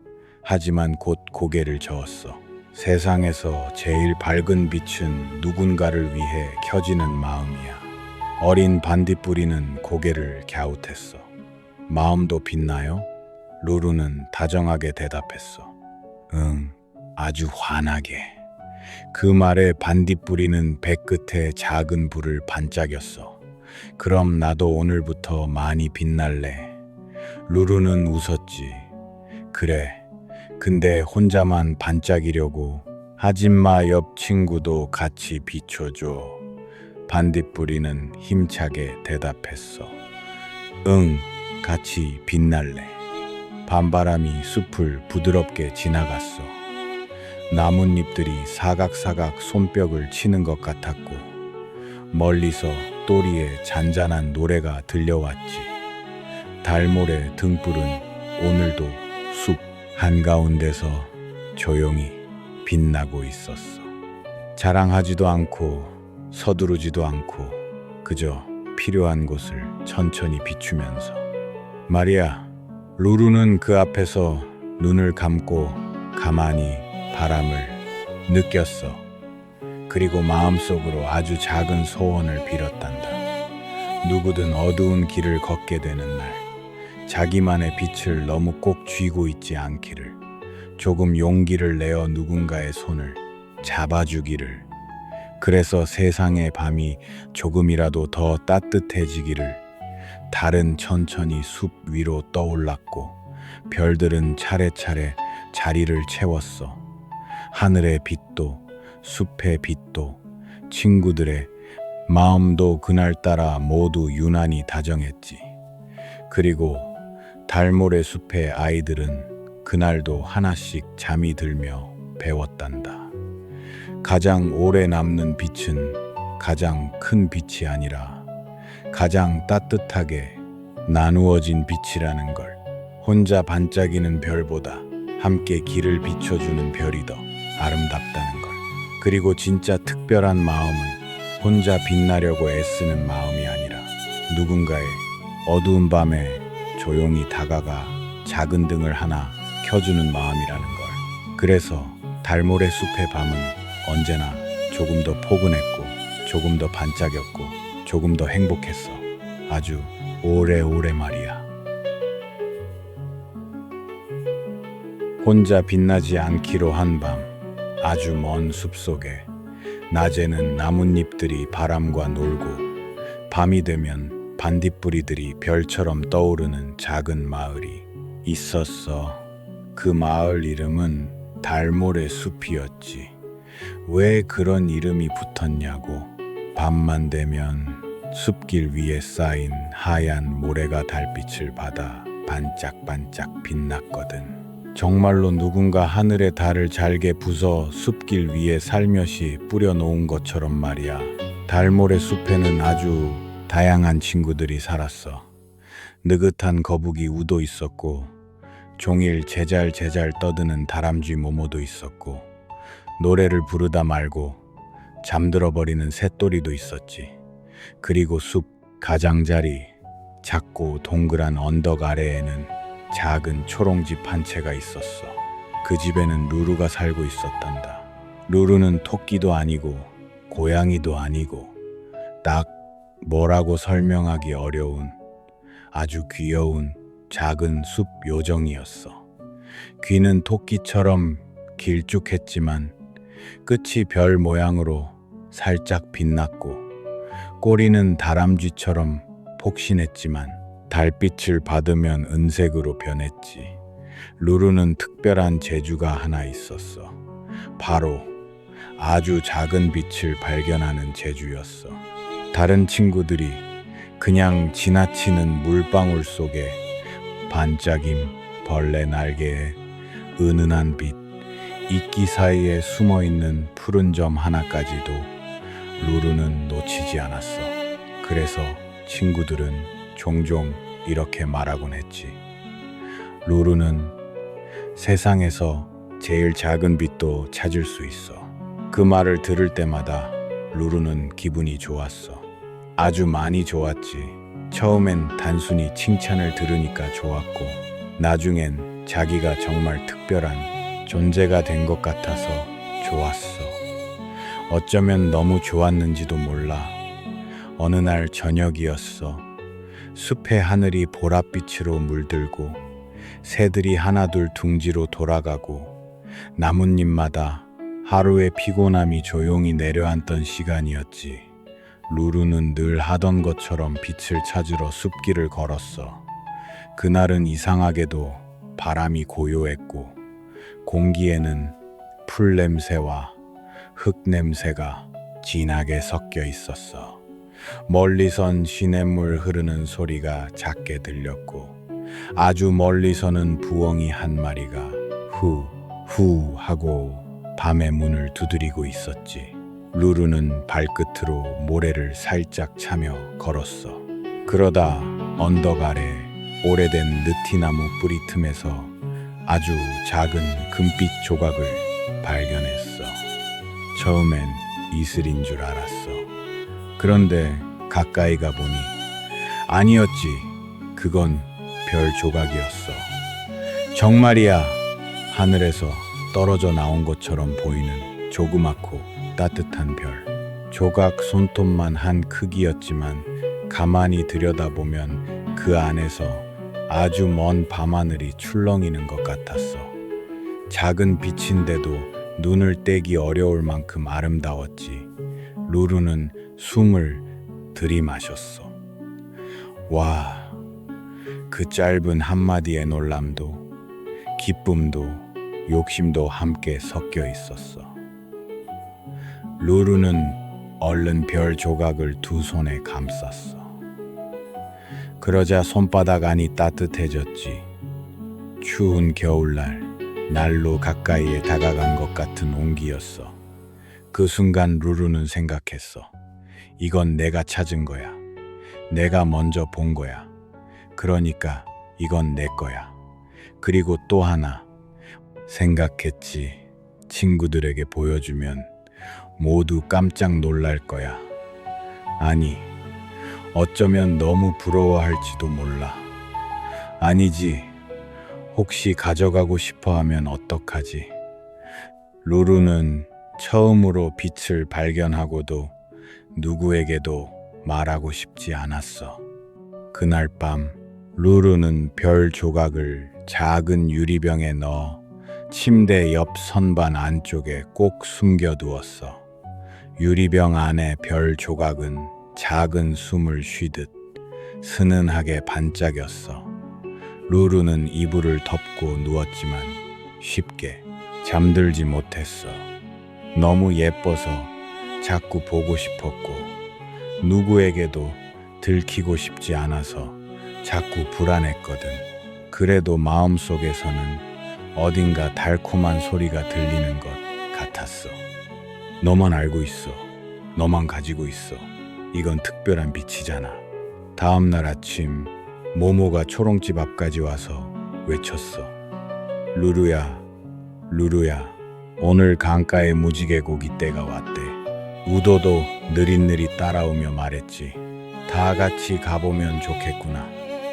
하지만 곧 고개를 저었어. 세상에서 제일 밝은 빛은 누군가를 위해 켜지는 마음이야. 어린 반딧불이는 고개를 갸웃했어. 마음도 빛나요? 루루는 다정하게 대답했어. 응, 아주 환하게. 그 말에 반딧불이는 배끝에 작은 불을 반짝였어. 그럼 나도 오늘부터 많이 빛날래. 루루는 웃었지. 그래, 근데 혼자만 반짝이려고 하진마 옆 친구도 같이 비춰줘. 반딧불이는 힘차게 대답했어. 응, 같이 빛날래. 밤바람이 숲을 부드럽게 지나갔어. 나뭇잎들이 사각사각 손뼉을 치는 것 같았고 멀리서 또리의 잔잔한 노래가 들려왔지. 달모래 등불은 오늘도 숲 한가운데서 조용히 빛나고 있었어. 자랑하지도 않고 서두르지도 않고 그저 필요한 곳을 천천히 비추면서 말이야. 루루는 그 앞에서 눈을 감고 가만히 바람을 느꼈어. 그리고 마음속으로 아주 작은 소원을 빌었단다. 누구든 어두운 길을 걷게 되는 날 자기만의 빛을 너무 꼭 쥐고 있지 않기를, 조금 용기를 내어 누군가의 손을 잡아주기를, 그래서 세상의 밤이 조금이라도 더 따뜻해지기를. 달은 천천히 숲 위로 떠올랐고 별들은 차례차례 자리를 채웠어. 하늘의 빛도 숲의 빛도 친구들의 마음도 그날따라 모두 유난히 다정했지. 그리고 달모래 숲의 아이들은 그날도 하나씩 잠이 들며 배웠단다. 가장 오래 남는 빛은 가장 큰 빛이 아니라 가장 따뜻하게 나누어진 빛이라는 걸. 혼자 반짝이는 별보다 함께 길을 비춰주는 별이 더 아름답다는 걸. 그리고 진짜 특별한 마음은 혼자 빛나려고 애쓰는 마음이 아니라 누군가의 어두운 밤에 조용히 다가가 작은 등을 하나 켜주는 마음이라는 걸. 그래서 달모래 숲의 밤은 언제나 조금 더 포근했고 조금 더 반짝였고 조금 더 행복했어. 아주 오래오래 말이야. 혼자 빛나지 않기로 한 밤, 아주 먼 숲속에 낮에는 나뭇잎들이 바람과 놀고 밤이 되면 반딧불이들이 별처럼 떠오르는 작은 마을이 있었어. 그 마을 이름은 달모래 숲이었지. 왜 그런 이름이 붙었냐고. 밤만 되면 숲길 위에 쌓인 하얀 모래가 달빛을 받아 반짝반짝 빛났거든. 정말로 누군가 하늘의 달을 잘게 부숴 숲길 위에 살며시 뿌려놓은 것처럼 말이야. 달모래 숲에는 아주 다양한 친구들이 살았어. 느긋한 거북이 우도 있었고 종일 제잘제잘 떠드는 다람쥐 모모도 있었고 노래를 부르다 말고 잠들어버리는 새또리도 있었지. 그리고 숲 가장자리 작고 동그란 언덕 아래에는 작은 초롱집 한 채가 있었어. 그 집에는 루루가 살고 있었단다. 루루는 토끼도 아니고 고양이도 아니고 딱 뭐라고 설명하기 어려운 아주 귀여운 작은 숲 요정이었어. 귀는 토끼처럼 길쭉했지만 끝이 별 모양으로 살짝 빛났고 꼬리는 다람쥐처럼 폭신했지만 달빛을 받으면 은색으로 변했지. 루루는 특별한 재주가 하나 있었어. 바로 아주 작은 빛을 발견하는 재주였어. 다른 친구들이 그냥 지나치는 물방울 속에 반짝임 벌레 날개에 은은한 빛, 이끼 사이에 숨어있는 푸른 점 하나까지도 루루는 놓치지 않았어. 그래서 친구들은 종종 이렇게 말하곤 했지. 루루는 세상에서 제일 작은 빛도 찾을 수 있어. 그 말을 들을 때마다 루루는 기분이 좋았어. 아주 많이 좋았지. 처음엔 단순히 칭찬을 들으니까 좋았고 나중엔 자기가 정말 특별한 존재가 된 것 같아서 좋았어. 어쩌면 너무 좋았는지도 몰라. 어느 날 저녁이었어. 숲의 하늘이 보랏빛으로 물들고 새들이 하나둘 둥지로 돌아가고 나뭇잎마다 하루의 피곤함이 조용히 내려앉던 시간이었지. 루루는 늘 하던 것처럼 빛을 찾으러 숲길을 걸었어. 그날은 이상하게도 바람이 고요했고 공기에는 풀 냄새와 흙 냄새가 진하게 섞여 있었어. 멀리선 시냇물 흐르는 소리가 작게 들렸고 아주 멀리서는 부엉이 한 마리가 후 하고 밤의 문을 두드리고 있었지. 루루는 발끝으로 모래를 살짝 차며 걸었어. 그러다 언덕 아래 오래된 느티나무 뿌리 틈에서 아주 작은 금빛 조각을 발견했어. 처음엔 이슬인 줄 알았어. 그런데 가까이 가보니 아니었지. 그건 별 조각이었어. 정말이야. 하늘에서 떨어져 나온 것처럼 보이는 조그맣고 따뜻한 별. 조각 손톱만 한 크기였지만 가만히 들여다보면 그 안에서 아주 먼 밤하늘이 출렁이는 것 같았어. 작은 빛인데도 눈을 떼기 어려울 만큼 아름다웠지. 루루는 숨을 들이마셨어. 와, 그 짧은 한마디의 놀람도 기쁨도 욕심도 함께 섞여 있었어. 루루는 얼른 별 조각을 두 손에 감쌌어. 그러자 손바닥 안이 따뜻해졌지. 추운 겨울날 날로 가까이에 다가간 것 같은 온기였어. 그 순간 루루는 생각했어. 이건 내가 찾은 거야. 내가 먼저 본 거야. 그러니까 이건 내 거야. 그리고 또 하나 생각했지. 친구들에게 보여주면 모두 깜짝 놀랄 거야. 아니, 어쩌면 너무 부러워할지도 몰라. 아니지. 혹시 가져가고 싶어 하면 어떡하지? 루루는 처음으로 빛을 발견하고도 누구에게도 말하고 싶지 않았어. 그날 밤 루루는 별 조각을 작은 유리병에 넣어 침대 옆 선반 안쪽에 꼭 숨겨두었어. 유리병 안에 별 조각은 작은 숨을 쉬듯 스는하게 반짝였어. 루루는 이불을 덮고 누웠지만 쉽게 잠들지 못했어. 너무 예뻐서 자꾸 보고 싶었고 누구에게도 들키고 싶지 않아서 자꾸 불안했거든. 그래도 마음속에서는 어딘가 달콤한 소리가 들리는 것 같았어. 너만 알고 있어. 너만 가지고 있어. 이건 특별한 빛이잖아. 다음 날 아침 모모가 초롱집 앞까지 와서 외쳤어. 루루야, 루루야, 오늘 강가에 무지개 고기 때가 왔대. 우도도 느릿느릿 따라오며 말했지. 다 같이 가보면 좋겠구나.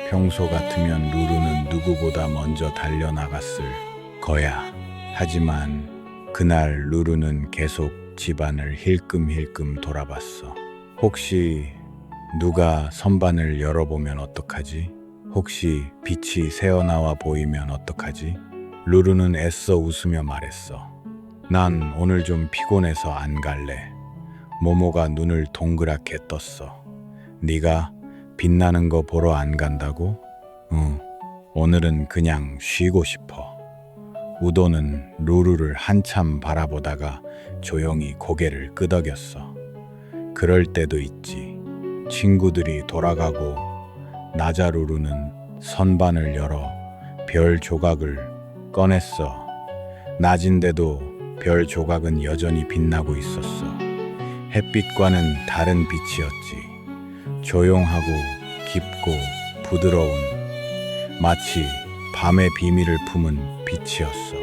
평소 같으면 루루는 누구보다 먼저 달려나갔을 거야. 하지만 그날 루루는 계속 집안을 힐끔힐끔 돌아봤어. 혹시 누가 선반을 열어보면 어떡하지? 혹시 빛이 새어나와 보이면 어떡하지? 루루는 애써 웃으며 말했어. 난 오늘 좀 피곤해서 안 갈래. 모모가 눈을 동그랗게 떴어. 네가 빛나는 거 보러 안 간다고? 응, 오늘은 그냥 쉬고 싶어. 우도는 루루를 한참 바라보다가 조용히 고개를 끄덕였어. 그럴 때도 있지. 친구들이 돌아가고 나자 루루는 선반을 열어 별 조각을 꺼냈어. 낮인데도 별 조각은 여전히 빛나고 있었어. 햇빛과는 다른 빛이었지. 조용하고 깊고 부드러운 마치 밤의 비밀을 품은 빛이었어.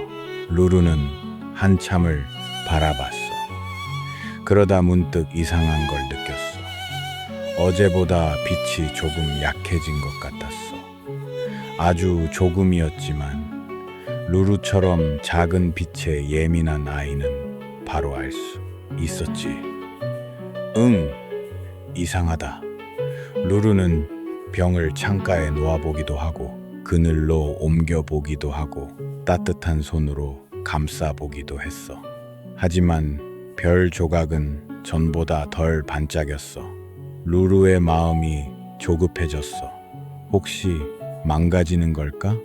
루루는 한참을 바라봤어. 그러다 문득 이상한 걸 느꼈어. 어제보다 빛이 조금 약해진 것 같았어. 아주 조금이었지만 루루처럼 작은 빛에 예민한 아이는 바로 알 수 있었지. 응, 이상하다. 루루는 병을 창가에 놓아보기도 하고 그늘로 옮겨보기도 하고 따뜻한 손으로 감싸보기도 했어. 하지만 별 조각은 전보다 덜 반짝였어. 루루의 마음이 조급해졌어. 혹시 망가지는 걸까?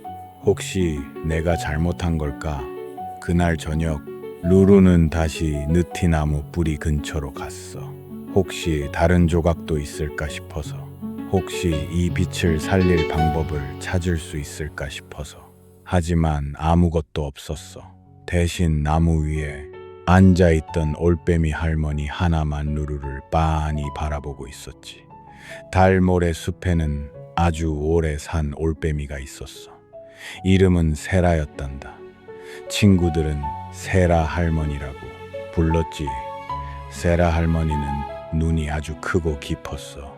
혹시 내가 잘못한 걸까? 그날 저녁 루루는 다시 느티나무 뿌리 근처로 갔어. 혹시 다른 조각도 있을까 싶어서, 혹시 이 빛을 살릴 방법을 찾을 수 있을까 싶어서. 하지만 아무것도 없었어. 대신 나무 위에 앉아있던 올빼미 할머니 하나만 루루를 빤히 바라보고 있었지. 달모래 숲에는 아주 오래 산 올빼미가 있었어. 이름은 세라였단다. 친구들은 세라 할머니라고 불렀지. 세라 할머니는 눈이 아주 크고 깊었어.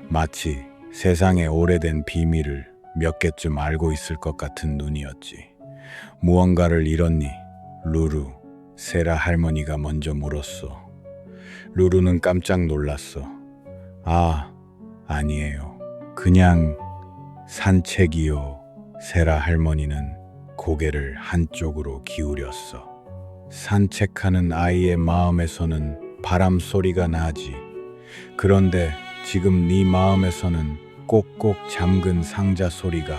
마치 세상의 오래된 비밀을 몇 개쯤 알고 있을 것 같은 눈이었지. 무언가를 잃었니? 루루, 세라 할머니가 먼저 물었어. 루루는 깜짝 놀랐어. 아니에요. 그냥 산책이요. 세라 할머니는 고개를 한쪽으로 기울였어. 산책하는 아이의 마음에서는 바람 소리가 나지. 그런데 지금 네 마음에서는 꼭꼭 잠근 상자 소리가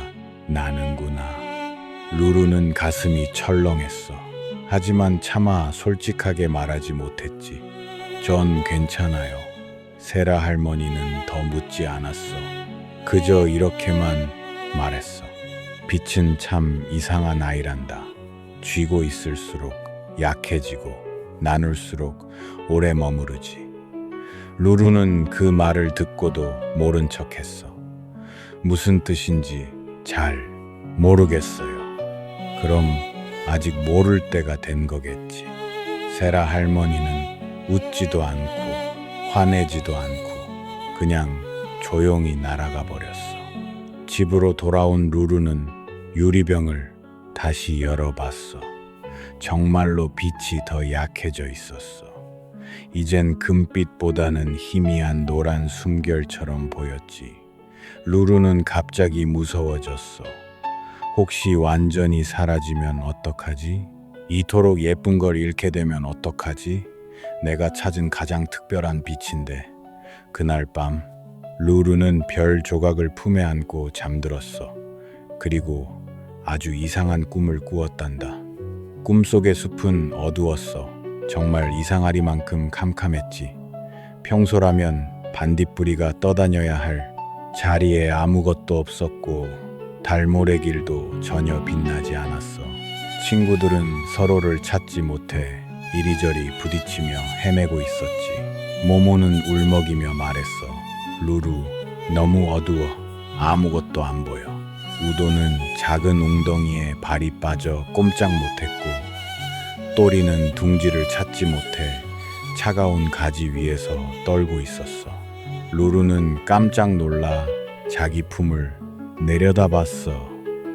나는구나. 루루는 가슴이 철렁했어. 하지만 차마 솔직하게 말하지 못했지. 전 괜찮아요. 세라 할머니는 더 묻지 않았어. 그저 이렇게만 말했어. 빛은 참 이상한 아이란다. 쥐고 있을수록 약해지고 나눌수록 오래 머무르지. 루루는 그 말을 듣고도 모른 척했어. 무슨 뜻인지 잘 모르겠어요. 그럼 아직 모를 때가 된 거겠지. 세라 할머니는 웃지도 않고 화내지도 않고 그냥 조용히 날아가 버렸어. 집으로 돌아온 루루는 유리병을 다시 열어봤어. 정말로 빛이 더 약해져 있었어. 이젠 금빛보다는 희미한 노란 숨결처럼 보였지. 루루는 갑자기 무서워졌어. 혹시 완전히 사라지면 어떡하지? 이토록 예쁜 걸 잃게 되면 어떡하지? 내가 찾은 가장 특별한 빛인데. 그날 밤 루루는 별 조각을 품에 안고 잠들었어. 그리고 아주 이상한 꿈을 꾸었단다. 꿈속의 숲은 어두웠어. 정말 이상하리만큼 캄캄했지. 평소라면 반딧불이가 떠다녀야 할 자리에 아무것도 없었고 달모래길도 전혀 빛나지 않았어. 친구들은 서로를 찾지 못해 이리저리 부딪히며 헤매고 있었지. 모모는 울먹이며 말했어. 루루, 너무 어두워. 아무것도 안 보여. 우도는 작은 웅덩이에 발이 빠져 꼼짝 못했고 또리는 둥지를 찾지 못해 차가운 가지 위에서 떨고 있었어. 루루는 깜짝 놀라 자기 품을 내려다봤어.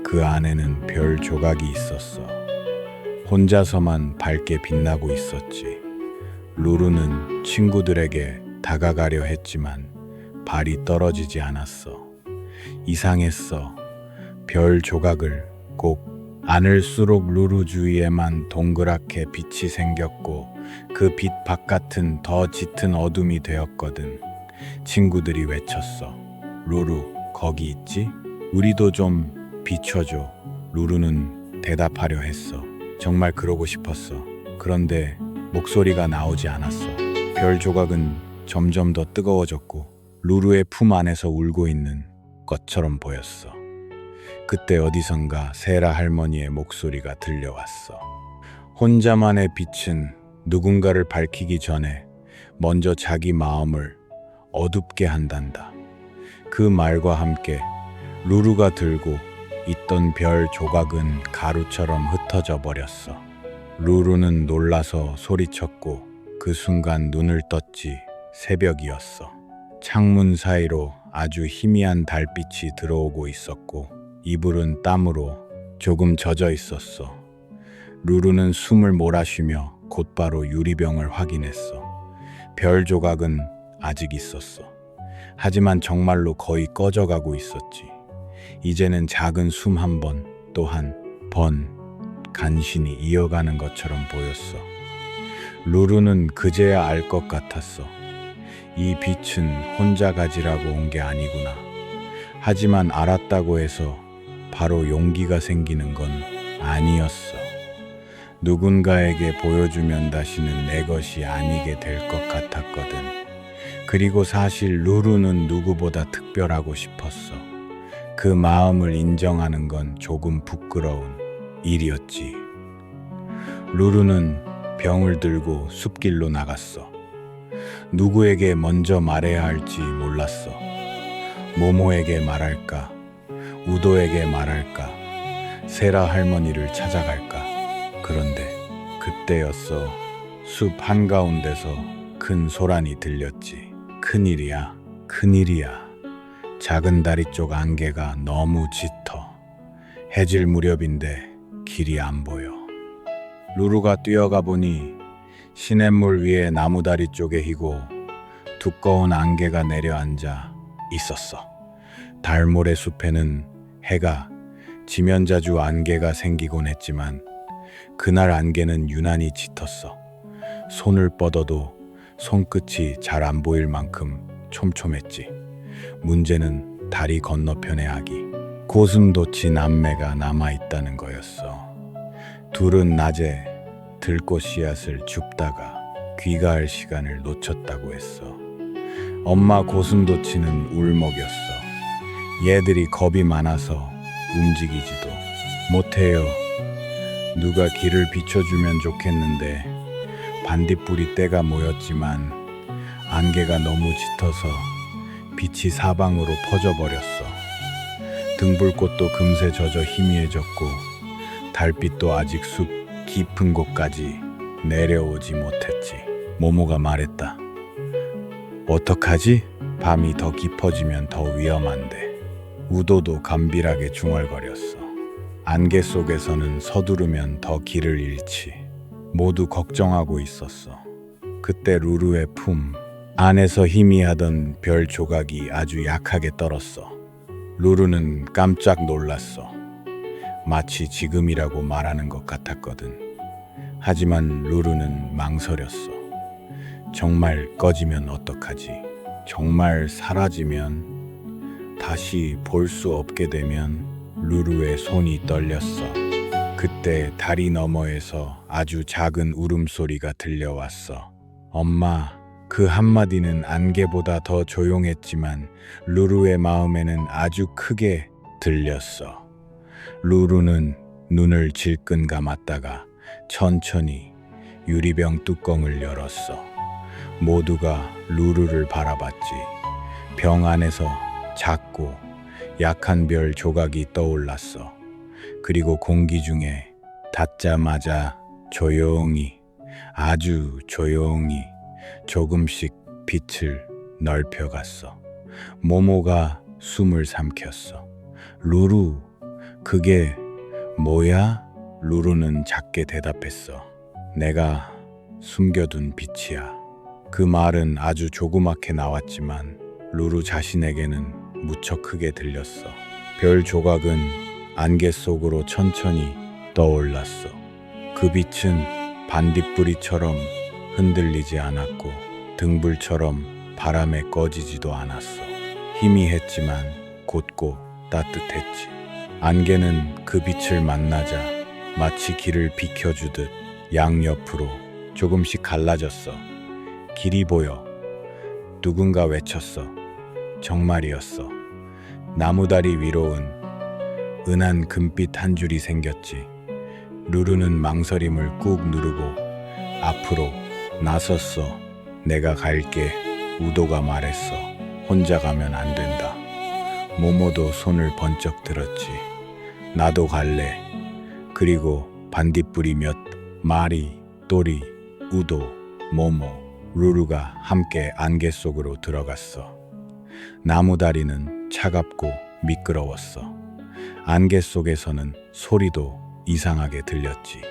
그 안에는 별 조각이 있었어. 혼자서만 밝게 빛나고 있었지. 루루는 친구들에게 다가가려 했지만 발이 떨어지지 않았어. 이상했어. 별 조각을 꼭 안을수록 루루 주위에만 동그랗게 빛이 생겼고 그 빛 바깥은 더 짙은 어둠이 되었거든. 친구들이 외쳤어. 루루, 거기 있지? 우리도 좀 비춰줘. 루루는 대답하려 했어. 정말 그러고 싶었어. 그런데 목소리가 나오지 않았어. 별 조각은 점점 더 뜨거워졌고 루루의 품 안에서 울고 있는 것처럼 보였어. 그때 어디선가 세라 할머니의 목소리가 들려왔어. 혼자만의 빛은 누군가를 밝히기 전에 먼저 자기 마음을 어둡게 한단다. 그 말과 함께 루루가 들고 있던 별 조각은 가루처럼 흩어져 버렸어. 루루는 놀라서 소리쳤고 그 순간 눈을 떴지. 새벽이었어. 창문 사이로 아주 희미한 달빛이 들어오고 있었고 이불은 땀으로 조금 젖어 있었어. 루루는 숨을 몰아쉬며 곧바로 유리병을 확인했어. 별 조각은 아직 있었어. 하지만 정말로 거의 꺼져가고 있었지. 이제는 작은 숨 한 번 또 한 번 간신히 이어가는 것처럼 보였어. 루루는 그제야 알 것 같았어. 이 빛은 혼자 가지라고 온 게 아니구나. 하지만 알았다고 해서 바로 용기가 생기는 건 아니었어. 누군가에게 보여주면 다시는 내 것이 아니게 될 것 같았거든. 그리고 사실 루루는 누구보다 특별하고 싶었어. 그 마음을 인정하는 건 조금 부끄러운 일이었지. 루루는 병을 들고 숲길로 나갔어. 누구에게 먼저 말해야 할지 몰랐어. 모모에게 말할까? 우도에게 말할까? 세라 할머니를 찾아갈까? 그런데 그때였어. 숲 한가운데서 큰 소란이 들렸지. 큰일이야, 큰일이야. 작은 다리 쪽 안개가 너무 짙어. 해질 무렵인데 길이 안 보여. 루루가 뛰어가 보니 시냇물 위에 나무다리 쪽에 희고 두꺼운 안개가 내려앉아 있었어. 달모래 숲에는 해가 지면 자주 안개가 생기곤 했지만 그날 안개는 유난히 짙었어. 손을 뻗어도 손끝이 잘 안 보일 만큼 촘촘했지. 문제는 다리 건너편의 아기 고슴도치 남매가 남아있다는 거였어. 둘은 낮에 들꽃 씨앗을 줍다가 귀가할 시간을 놓쳤다고 했어. 엄마 고슴도치는 울먹였어. 얘들이 겁이 많아서 움직이지도 못해요. 누가 길을 비춰주면 좋겠는데 반딧불이 때가 모였지만 안개가 너무 짙어서 빛이 사방으로 퍼져버렸어. 등불꽃도 금세 젖어 희미해졌고 달빛도 아직 숲 깊은 곳까지 내려오지 못했지. 모모가 말했다. 어떡하지? 밤이 더 깊어지면 더 위험한데. 우도도 감빌하게 중얼거렸어. 안개 속에서는 서두르면 더 길을 잃지. 모두 걱정하고 있었어. 그때 루루의 품 안에서 희미하던 별 조각이 아주 약하게 떨었어. 루루는 깜짝 놀랐어. 마치 지금이라고 말하는 것 같았거든. 하지만 루루는 망설였어. 정말 꺼지면 어떡하지? 정말 사라지면, 다시 볼 수 없게 되면. 루루의 손이 떨렸어. 그때 다리 너머에서 아주 작은 울음소리가 들려왔어. 엄마. 그 한마디는 안개보다 더 조용했지만 루루의 마음에는 아주 크게 들렸어. 루루는 눈을 질끈 감았다가 천천히 유리병 뚜껑을 열었어. 모두가 루루를 바라봤지. 병 안에서 작고 약한 별 조각이 떠올랐어. 그리고 공기 중에 닿자마자 조용히, 아주 조용히 조금씩 빛을 넓혀갔어. 모모가 숨을 삼켰어. 루루, 그게 뭐야? 루루는 작게 대답했어. 내가 숨겨둔 빛이야. 그 말은 아주 조그맣게 나왔지만 루루 자신에게는 무척 크게 들렸어. 별 조각은 안개 속으로 천천히 떠올랐어. 그 빛은 반딧불이처럼 흔들리지 않았고 등불처럼 바람에 꺼지지도 않았어. 희미했지만 곧고 따뜻했지. 안개는 그 빛을 만나자 마치 길을 비켜주듯 양옆으로 조금씩 갈라졌어. 길이 보여. 누군가 외쳤어. 정말이었어. 나무다리 위로는 은한 금빛 한 줄이 생겼지. 루루는 망설임을 꾹 누르고 앞으로 나섰어. 내가 갈게. 우도가 말했어. 혼자 가면 안 된다. 모모도 손을 번쩍 들었지. 나도 갈래. 그리고 반딧불이 몇 마리, 또리, 우도, 모모, 루루가 함께 안개 속으로 들어갔어. 나무다리는 차갑고 미끄러웠어. 안개 속에서는 소리도 이상하게 들렸지.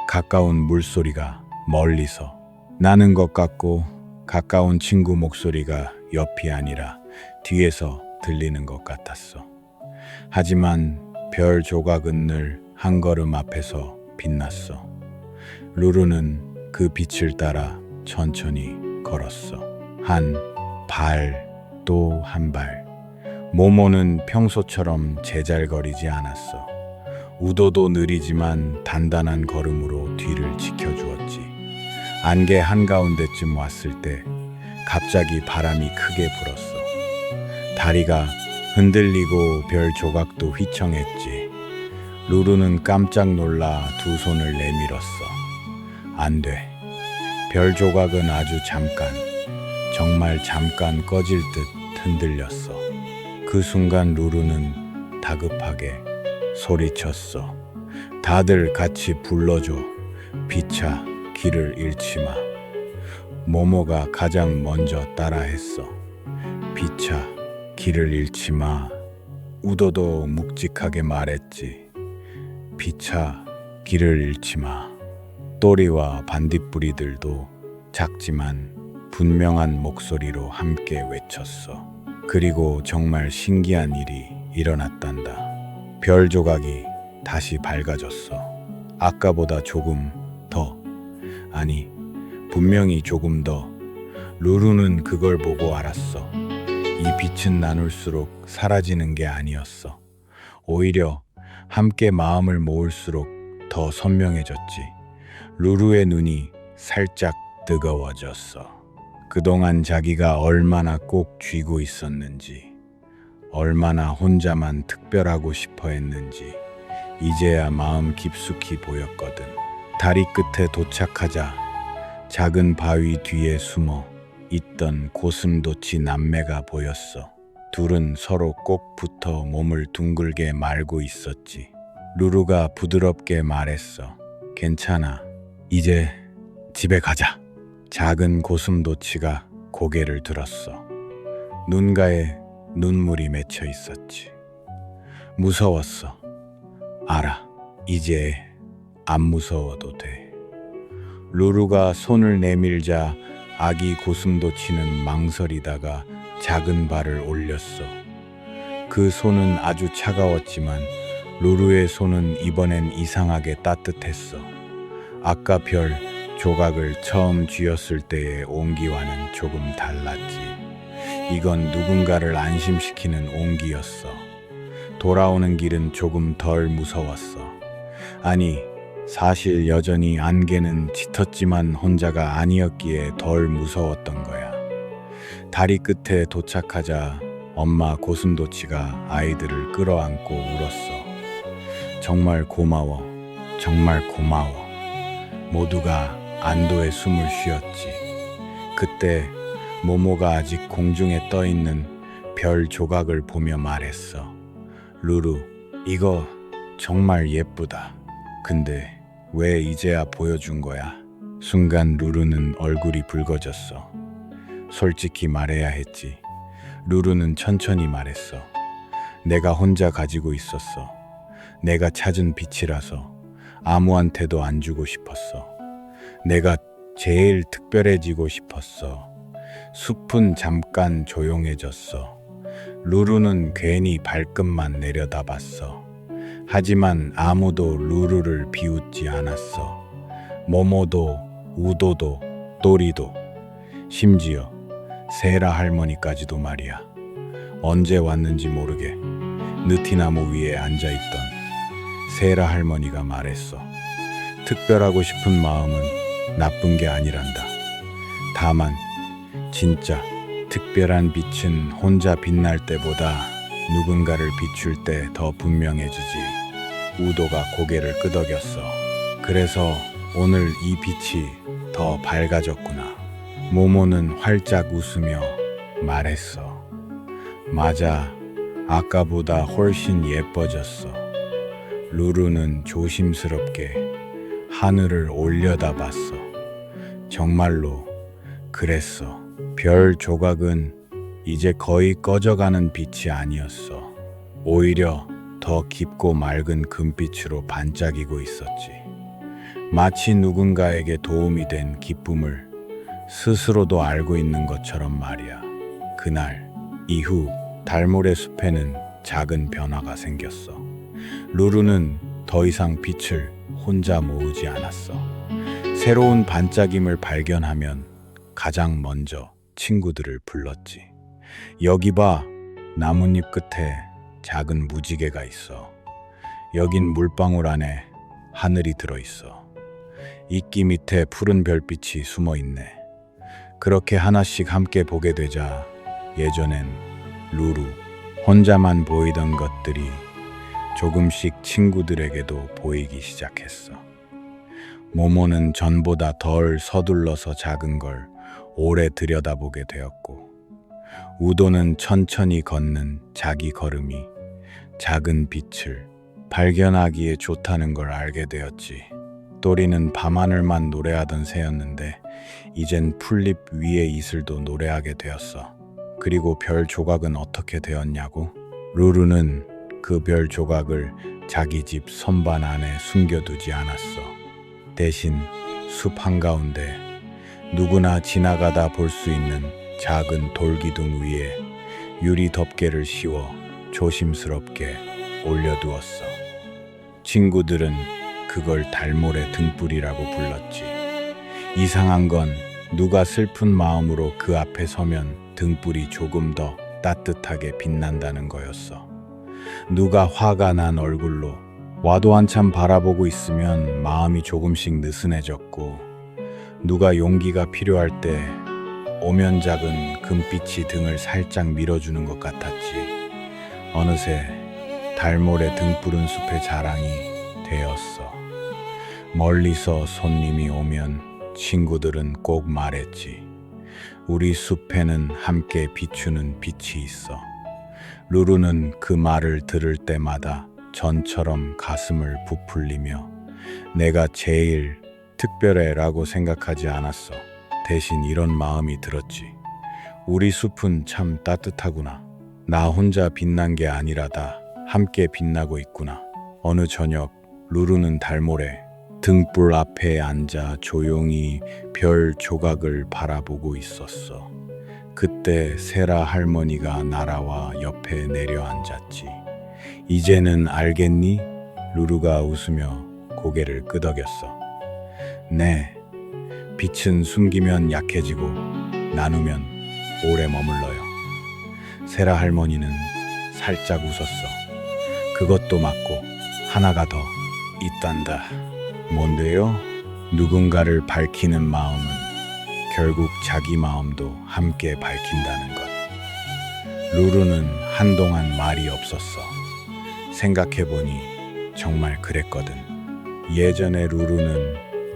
가까운 물소리가 멀리서 나는 것 같고 가까운 친구 목소리가 옆이 아니라 뒤에서 들리는 것 같았어. 하지만 별 조각은 늘 한 걸음 앞에서 빛났어. 루루는 그 빛을 따라 천천히 걸었어. 한 발, 또 한 발. 모모는 평소처럼 제잘거리지 않았어. 우도도 느리지만 단단한 걸음으로 뒤를 지켜주었지. 안개 한가운데쯤 왔을 때 갑자기 바람이 크게 불었어. 다리가 흔들리고 별 조각도 휘청했지. 루루는 깜짝 놀라 두 손을 내밀었어. 안 돼. 별 조각은 아주 잠깐, 정말 잠깐 꺼질 듯 흔들렸어. 그 순간 루루는 다급하게 소리쳤어. 다들 같이 불러줘. 빛아, 길을 잃지 마. 모모가 가장 먼저 따라했어. 빛아, 길을 잃지 마. 우도도 묵직하게 말했지. 빛아, 길을 잃지 마. 또리와 반딧불이들도 작지만 분명한 목소리로 함께 외쳤어. 그리고 정말 신기한 일이 일어났단다. 별 조각이 다시 밝아졌어. 아까보다 조금 더, 아니, 분명히 조금 더. 루루는 그걸 보고 알았어. 이 빛은 나눌수록 사라지는 게 아니었어. 오히려 함께 마음을 모을수록 더 선명해졌지. 루루의 눈이 살짝 뜨거워졌어. 그동안 자기가 얼마나 꼭 쥐고 있었는지, 얼마나 혼자만 특별하고 싶어 했는지 이제야 마음 깊숙이 보였거든. 다리 끝에 도착하자 작은 바위 뒤에 숨어 있던 고슴도치 남매가 보였어. 둘은 서로 꼭 붙어 몸을 둥글게 말고 있었지. 루루가 부드럽게 말했어. 괜찮아. 이제 집에 가자. 작은 고슴도치가 고개를 들었어. 눈가에 눈물이 맺혀 있었지. 무서웠어. 알아. 이제 안 무서워도 돼. 루루가 손을 내밀자 아기 고슴도치는 망설이다가 작은 발을 올렸어. 그 손은 아주 차가웠지만 루루의 손은 이번엔 이상하게 따뜻했어. 아까 별 조각을 처음 쥐었을 때의 온기와는 조금 달랐지. 이건 누군가를 안심시키는 온기였어. 돌아오는 길은 조금 덜 무서웠어. 아니, 사실 여전히 안개는 짙었지만 혼자가 아니었기에 덜 무서웠던 거야. 다리 끝에 도착하자 엄마 고슴도치가 아이들을 끌어안고 울었어. 정말 고마워. 정말 고마워. 모두가 안도의 숨을 쉬었지. 그때 모모가 아직 공중에 떠 있는 별 조각을 보며 말했어. 루루, 이거 정말 예쁘다. 근데 왜 이제야 보여준 거야? 순간 루루는 얼굴이 붉어졌어. 솔직히 말해야 했지. 루루는 천천히 말했어. 내가 혼자 가지고 있었어. 내가 찾은 빛이라서 아무한테도 안 주고 싶었어. 내가 제일 특별해지고 싶었어. 숲은 잠깐 조용해졌어. 루루는 괜히 발끝만 내려다봤어. 하지만 아무도 루루를 비웃지 않았어. 모모도, 우도도, 또리도, 심지어 세라 할머니까지도 말이야. 언제 왔는지 모르게 느티나무 위에 앉아있던 세라 할머니가 말했어. 특별하고 싶은 마음은 나쁜 게 아니란다. 다만 진짜 특별한 빛은 혼자 빛날 때보다 누군가를 비출 때 더 분명해지지. 우도가 고개를 끄덕였어. 그래서 오늘 이 빛이 더 밝아졌구나. 모모는 활짝 웃으며 말했어. 맞아. 아까보다 훨씬 예뻐졌어. 루루는 조심스럽게 하늘을 올려다봤어. 정말로 그랬어. 별 조각은 이제 거의 꺼져가는 빛이 아니었어. 오히려 더 깊고 맑은 금빛으로 반짝이고 있었지. 마치 누군가에게 도움이 된 기쁨을 스스로도 알고 있는 것처럼 말이야. 그날 이후 달모래 숲에는 작은 변화가 생겼어. 루루는 더 이상 빛을 혼자 모으지 않았어. 새로운 반짝임을 발견하면 가장 먼저 친구들을 불렀지. 여기 봐, 나뭇잎 끝에 작은 무지개가 있어. 여긴 물방울 안에 하늘이 들어있어. 이끼 밑에 푸른 별빛이 숨어 있네. 그렇게 하나씩 함께 보게 되자 예전엔 루루 혼자만 보이던 것들이 조금씩 친구들에게도 보이기 시작했어. 모모는 전보다 덜 서둘러서 작은 걸 오래 들여다보게 되었고, 우도는 천천히 걷는 자기 걸음이 작은 빛을 발견하기에 좋다는 걸 알게 되었지. 또리는 밤하늘만 노래하던 새였는데 이젠 풀잎 위의 이슬도 노래하게 되었어. 그리고 별 조각은 어떻게 되었냐고? 루루는 그 별 조각을 자기 집 선반 안에 숨겨두지 않았어. 대신 숲 한가운데 누구나 지나가다 볼 수 있는 작은 돌기둥 위에 유리 덮개를 씌워 조심스럽게 올려두었어. 친구들은 그걸 달모래 등불이라고 불렀지. 이상한 건 누가 슬픈 마음으로 그 앞에 서면 등불이 조금 더 따뜻하게 빛난다는 거였어. 누가 화가 난 얼굴로 와도 한참 바라보고 있으면 마음이 조금씩 느슨해졌고, 누가 용기가 필요할 때 오면 작은 금빛이 등을 살짝 밀어주는 것 같았지. 어느새 달모래 등불은 숲의 자랑이 되었어. 멀리서 손님이 오면 친구들은 꼭 말했지. 우리 숲에는 함께 비추는 빛이 있어. 루루는 그 말을 들을 때마다 전처럼 가슴을 부풀리며 내가 제일 특별해라고 생각하지 않았어. 대신 이런 마음이 들었지. 우리 숲은 참 따뜻하구나. 나 혼자 빛난 게 아니라 다 함께 빛나고 있구나. 어느 저녁 루루는 달모래 등불 앞에 앉아 조용히 별 조각을 바라보고 있었어. 그때 세라 할머니가 날아와 옆에 내려앉았지. 이제는 알겠니? 루루가 웃으며 고개를 끄덕였어. 네, 빛은 숨기면 약해지고 나누면 오래 머물러요. 세라 할머니는 살짝 웃었어. 그것도 맞고 하나가 더 있단다. 뭔데요? 누군가를 밝히는 마음은 결국 자기 마음도 함께 밝힌다는 것. 루루는 한동안 말이 없었어. 생각해보니 정말 그랬거든. 예전에 루루는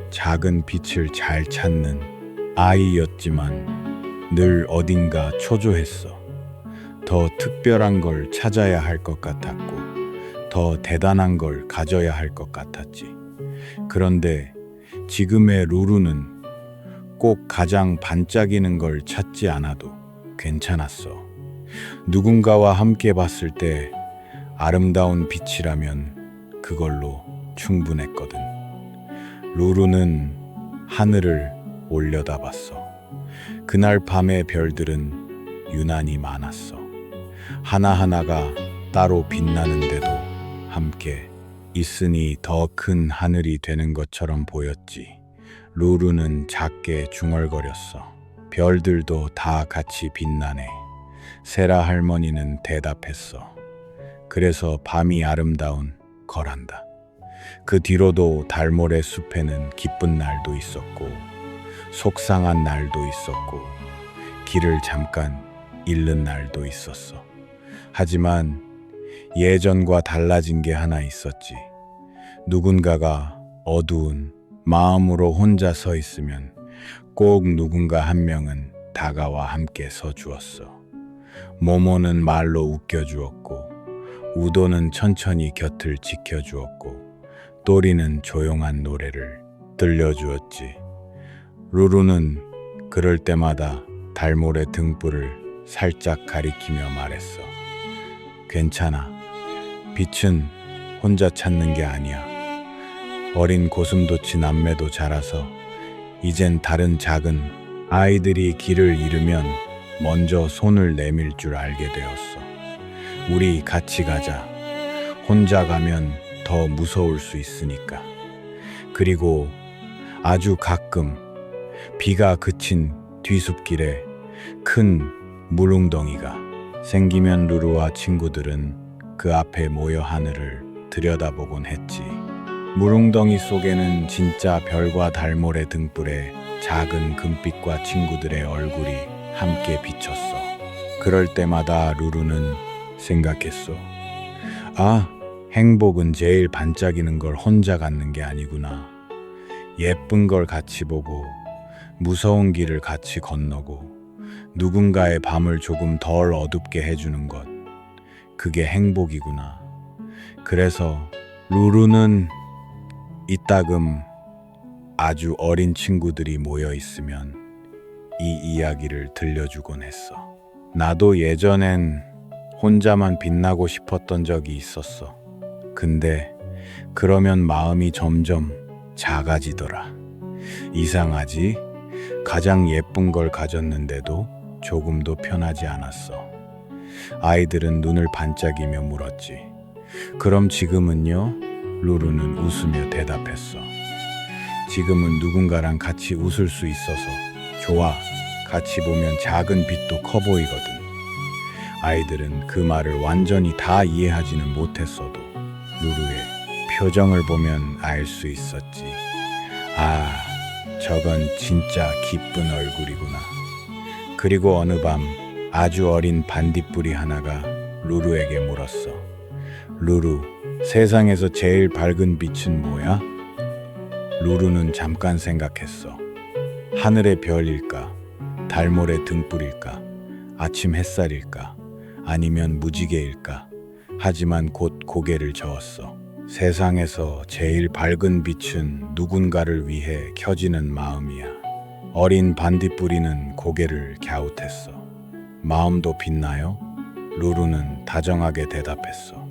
작은 빛을 잘 찾는 아이였지만 늘 어딘가 초조했어. 더 특별한 걸 찾아야 할 것 같았고, 더 대단한 걸 가져야 할 것 같았지. 그런데 지금의 루루는 꼭 가장 반짝이는 걸 찾지 않아도 괜찮았어. 누군가와 함께 봤을 때 아름다운 빛이라면 그걸로 충분했거든. 루루는 하늘을 올려다봤어. 그날 밤의 별들은 유난히 많았어. 하나하나가 따로 빛나는데도 함께 있으니 더 큰 하늘이 되는 것처럼 보였지. 루루는 작게 중얼거렸어. 별들도 다 같이 빛나네. 세라 할머니는 대답했어. 그래서 밤이 아름다운 거란다. 그 뒤로도 달모래 숲에는 기쁜 날도 있었고, 속상한 날도 있었고, 길을 잠깐 잃는 날도 있었어. 하지만 예전과 달라진 게 하나 있었지. 누군가가 어두운 마음으로 혼자 서 있으면 꼭 누군가 한 명은 다가와 함께 서 주었어. 모모는 말로 웃겨주었고, 우도는 천천히 곁을 지켜주었고, 또리는 조용한 노래를 들려주었지. 루루는 그럴 때마다 달모래 등불을 살짝 가리키며 말했어. 괜찮아. 빛은 혼자 찾는 게 아니야. 어린 고슴도치 남매도 자라서 이젠 다른 작은 아이들이 길을 잃으면 먼저 손을 내밀 줄 알게 되었어. 우리 같이 가자. 혼자 가면 더 무서울 수 있으니까. 그리고 아주 가끔 비가 그친 뒤숲길에 큰 물웅덩이가 생기면 루루와 친구들은 그 앞에 모여 하늘을 들여다보곤 했지. 물웅덩이 속에는 진짜 별과 달모래 등불에 작은 금빛과 친구들의 얼굴이 함께 비쳤어. 그럴 때마다 루루는 생각했어. 아, 행복은 제일 반짝이는 걸 혼자 갖는 게 아니구나. 예쁜 걸 같이 보고, 무서운 길을 같이 건너고, 누군가의 밤을 조금 덜 어둡게 해주는 것. 그게 행복이구나. 그래서 루루는 이따금 아주 어린 친구들이 모여 있으면 이 이야기를 들려주곤 했어. 나도 예전엔 혼자만 빛나고 싶었던 적이 있었어. 근데 그러면 마음이 점점 작아지더라. 이상하지? 가장 예쁜 걸 가졌는데도 조금도 편하지 않았어. 아이들은 눈을 반짝이며 물었지. 그럼 지금은요? 루루는 웃으며 대답했어. 지금은 누군가랑 같이 웃을 수 있어서 좋아. 같이 보면 작은 빛도 커 보이거든. 아이들은 그 말을 완전히 다 이해하지는 못했어도 루루의 표정을 보면 알 수 있었지. 아, 저건 진짜 기쁜 얼굴이구나. 그리고 어느 밤 아주 어린 반딧불이 하나가 루루에게 물었어. 루루, 세상에서 제일 밝은 빛은 뭐야? 루루는 잠깐 생각했어. 하늘의 별일까? 달모래 등불일까? 아침 햇살일까? 아니면 무지개일까? 하지만 곧 고개를 저었어. 세상에서 제일 밝은 빛은 누군가를 위해 켜지는 마음이야. 어린 반딧불이는 고개를 갸웃했어. 마음도 빛나요? 루루는 다정하게 대답했어.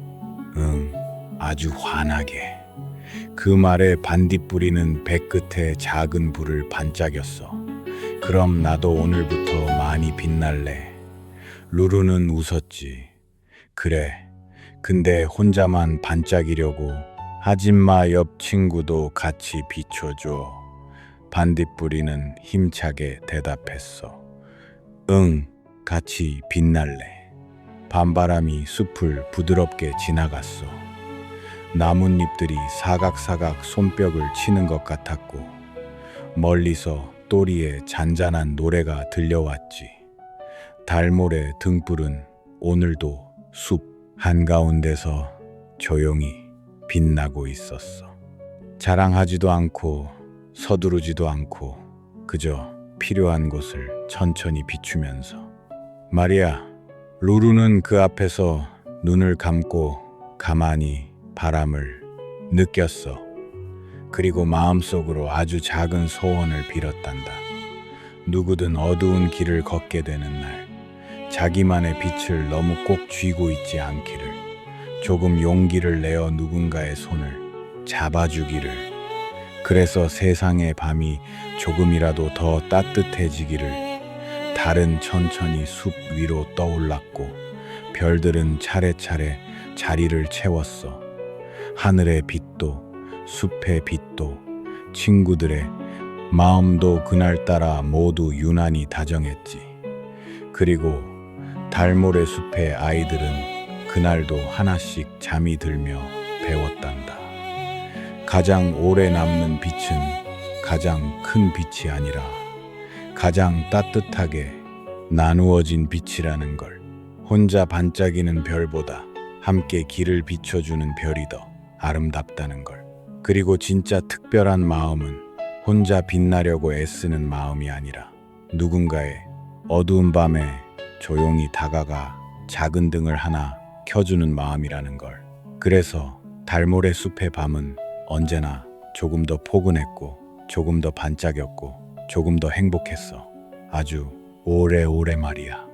응, 아주 환하게. 그 말에 반딧불이는 배끝에 작은 불을 반짝였어. 그럼 나도 오늘부터 많이 빛날래. 루루는 웃었지. 그래, 근데 혼자만 반짝이려고 하지 마. 옆 친구도 같이 비춰줘. 반딧불이는 힘차게 대답했어. 응, 같이 빛날래. 밤바람이 숲을 부드럽게 지나갔어. 나뭇잎들이 사각사각 손뼉을 치는 것 같았고 멀리서 또리의 잔잔한 노래가 들려왔지. 달모래 등불은 오늘도 숲 한가운데서 조용히 빛나고 있었어. 자랑하지도 않고 서두르지도 않고 그저 필요한 곳을 천천히 비추면서 말이야. 루루는 그 앞에서 눈을 감고 가만히 바람을 느꼈어. 그리고 마음속으로 아주 작은 소원을 빌었단다. 누구든 어두운 길을 걷게 되는 날 자기만의 빛을 너무 꼭 쥐고 있지 않기를, 조금 용기를 내어 누군가의 손을 잡아주기를, 그래서 세상의 밤이 조금이라도 더 따뜻해지기를. 달은 천천히 숲 위로 떠올랐고 별들은 차례차례 자리를 채웠어. 하늘의 빛도 숲의 빛도 친구들의 마음도 그날따라 모두 유난히 다정했지. 그리고 달모래 숲의 아이들은 그날도 하나씩 잠이 들며 배웠단다. 가장 오래 남는 빛은 가장 큰 빛이 아니라 가장 따뜻하게 나누어진 빛이라는 걸. 혼자 반짝이는 별보다 함께 길을 비춰주는 별이 더 아름답다는 걸. 그리고 진짜 특별한 마음은 혼자 빛나려고 애쓰는 마음이 아니라 누군가의 어두운 밤에 조용히 다가가 작은 등을 하나 켜주는 마음이라는 걸. 그래서 달모래 숲의 밤은 언제나 조금 더 포근했고 조금 더 반짝였고 조금 더 행복했어. 아주 오래오래 말이야.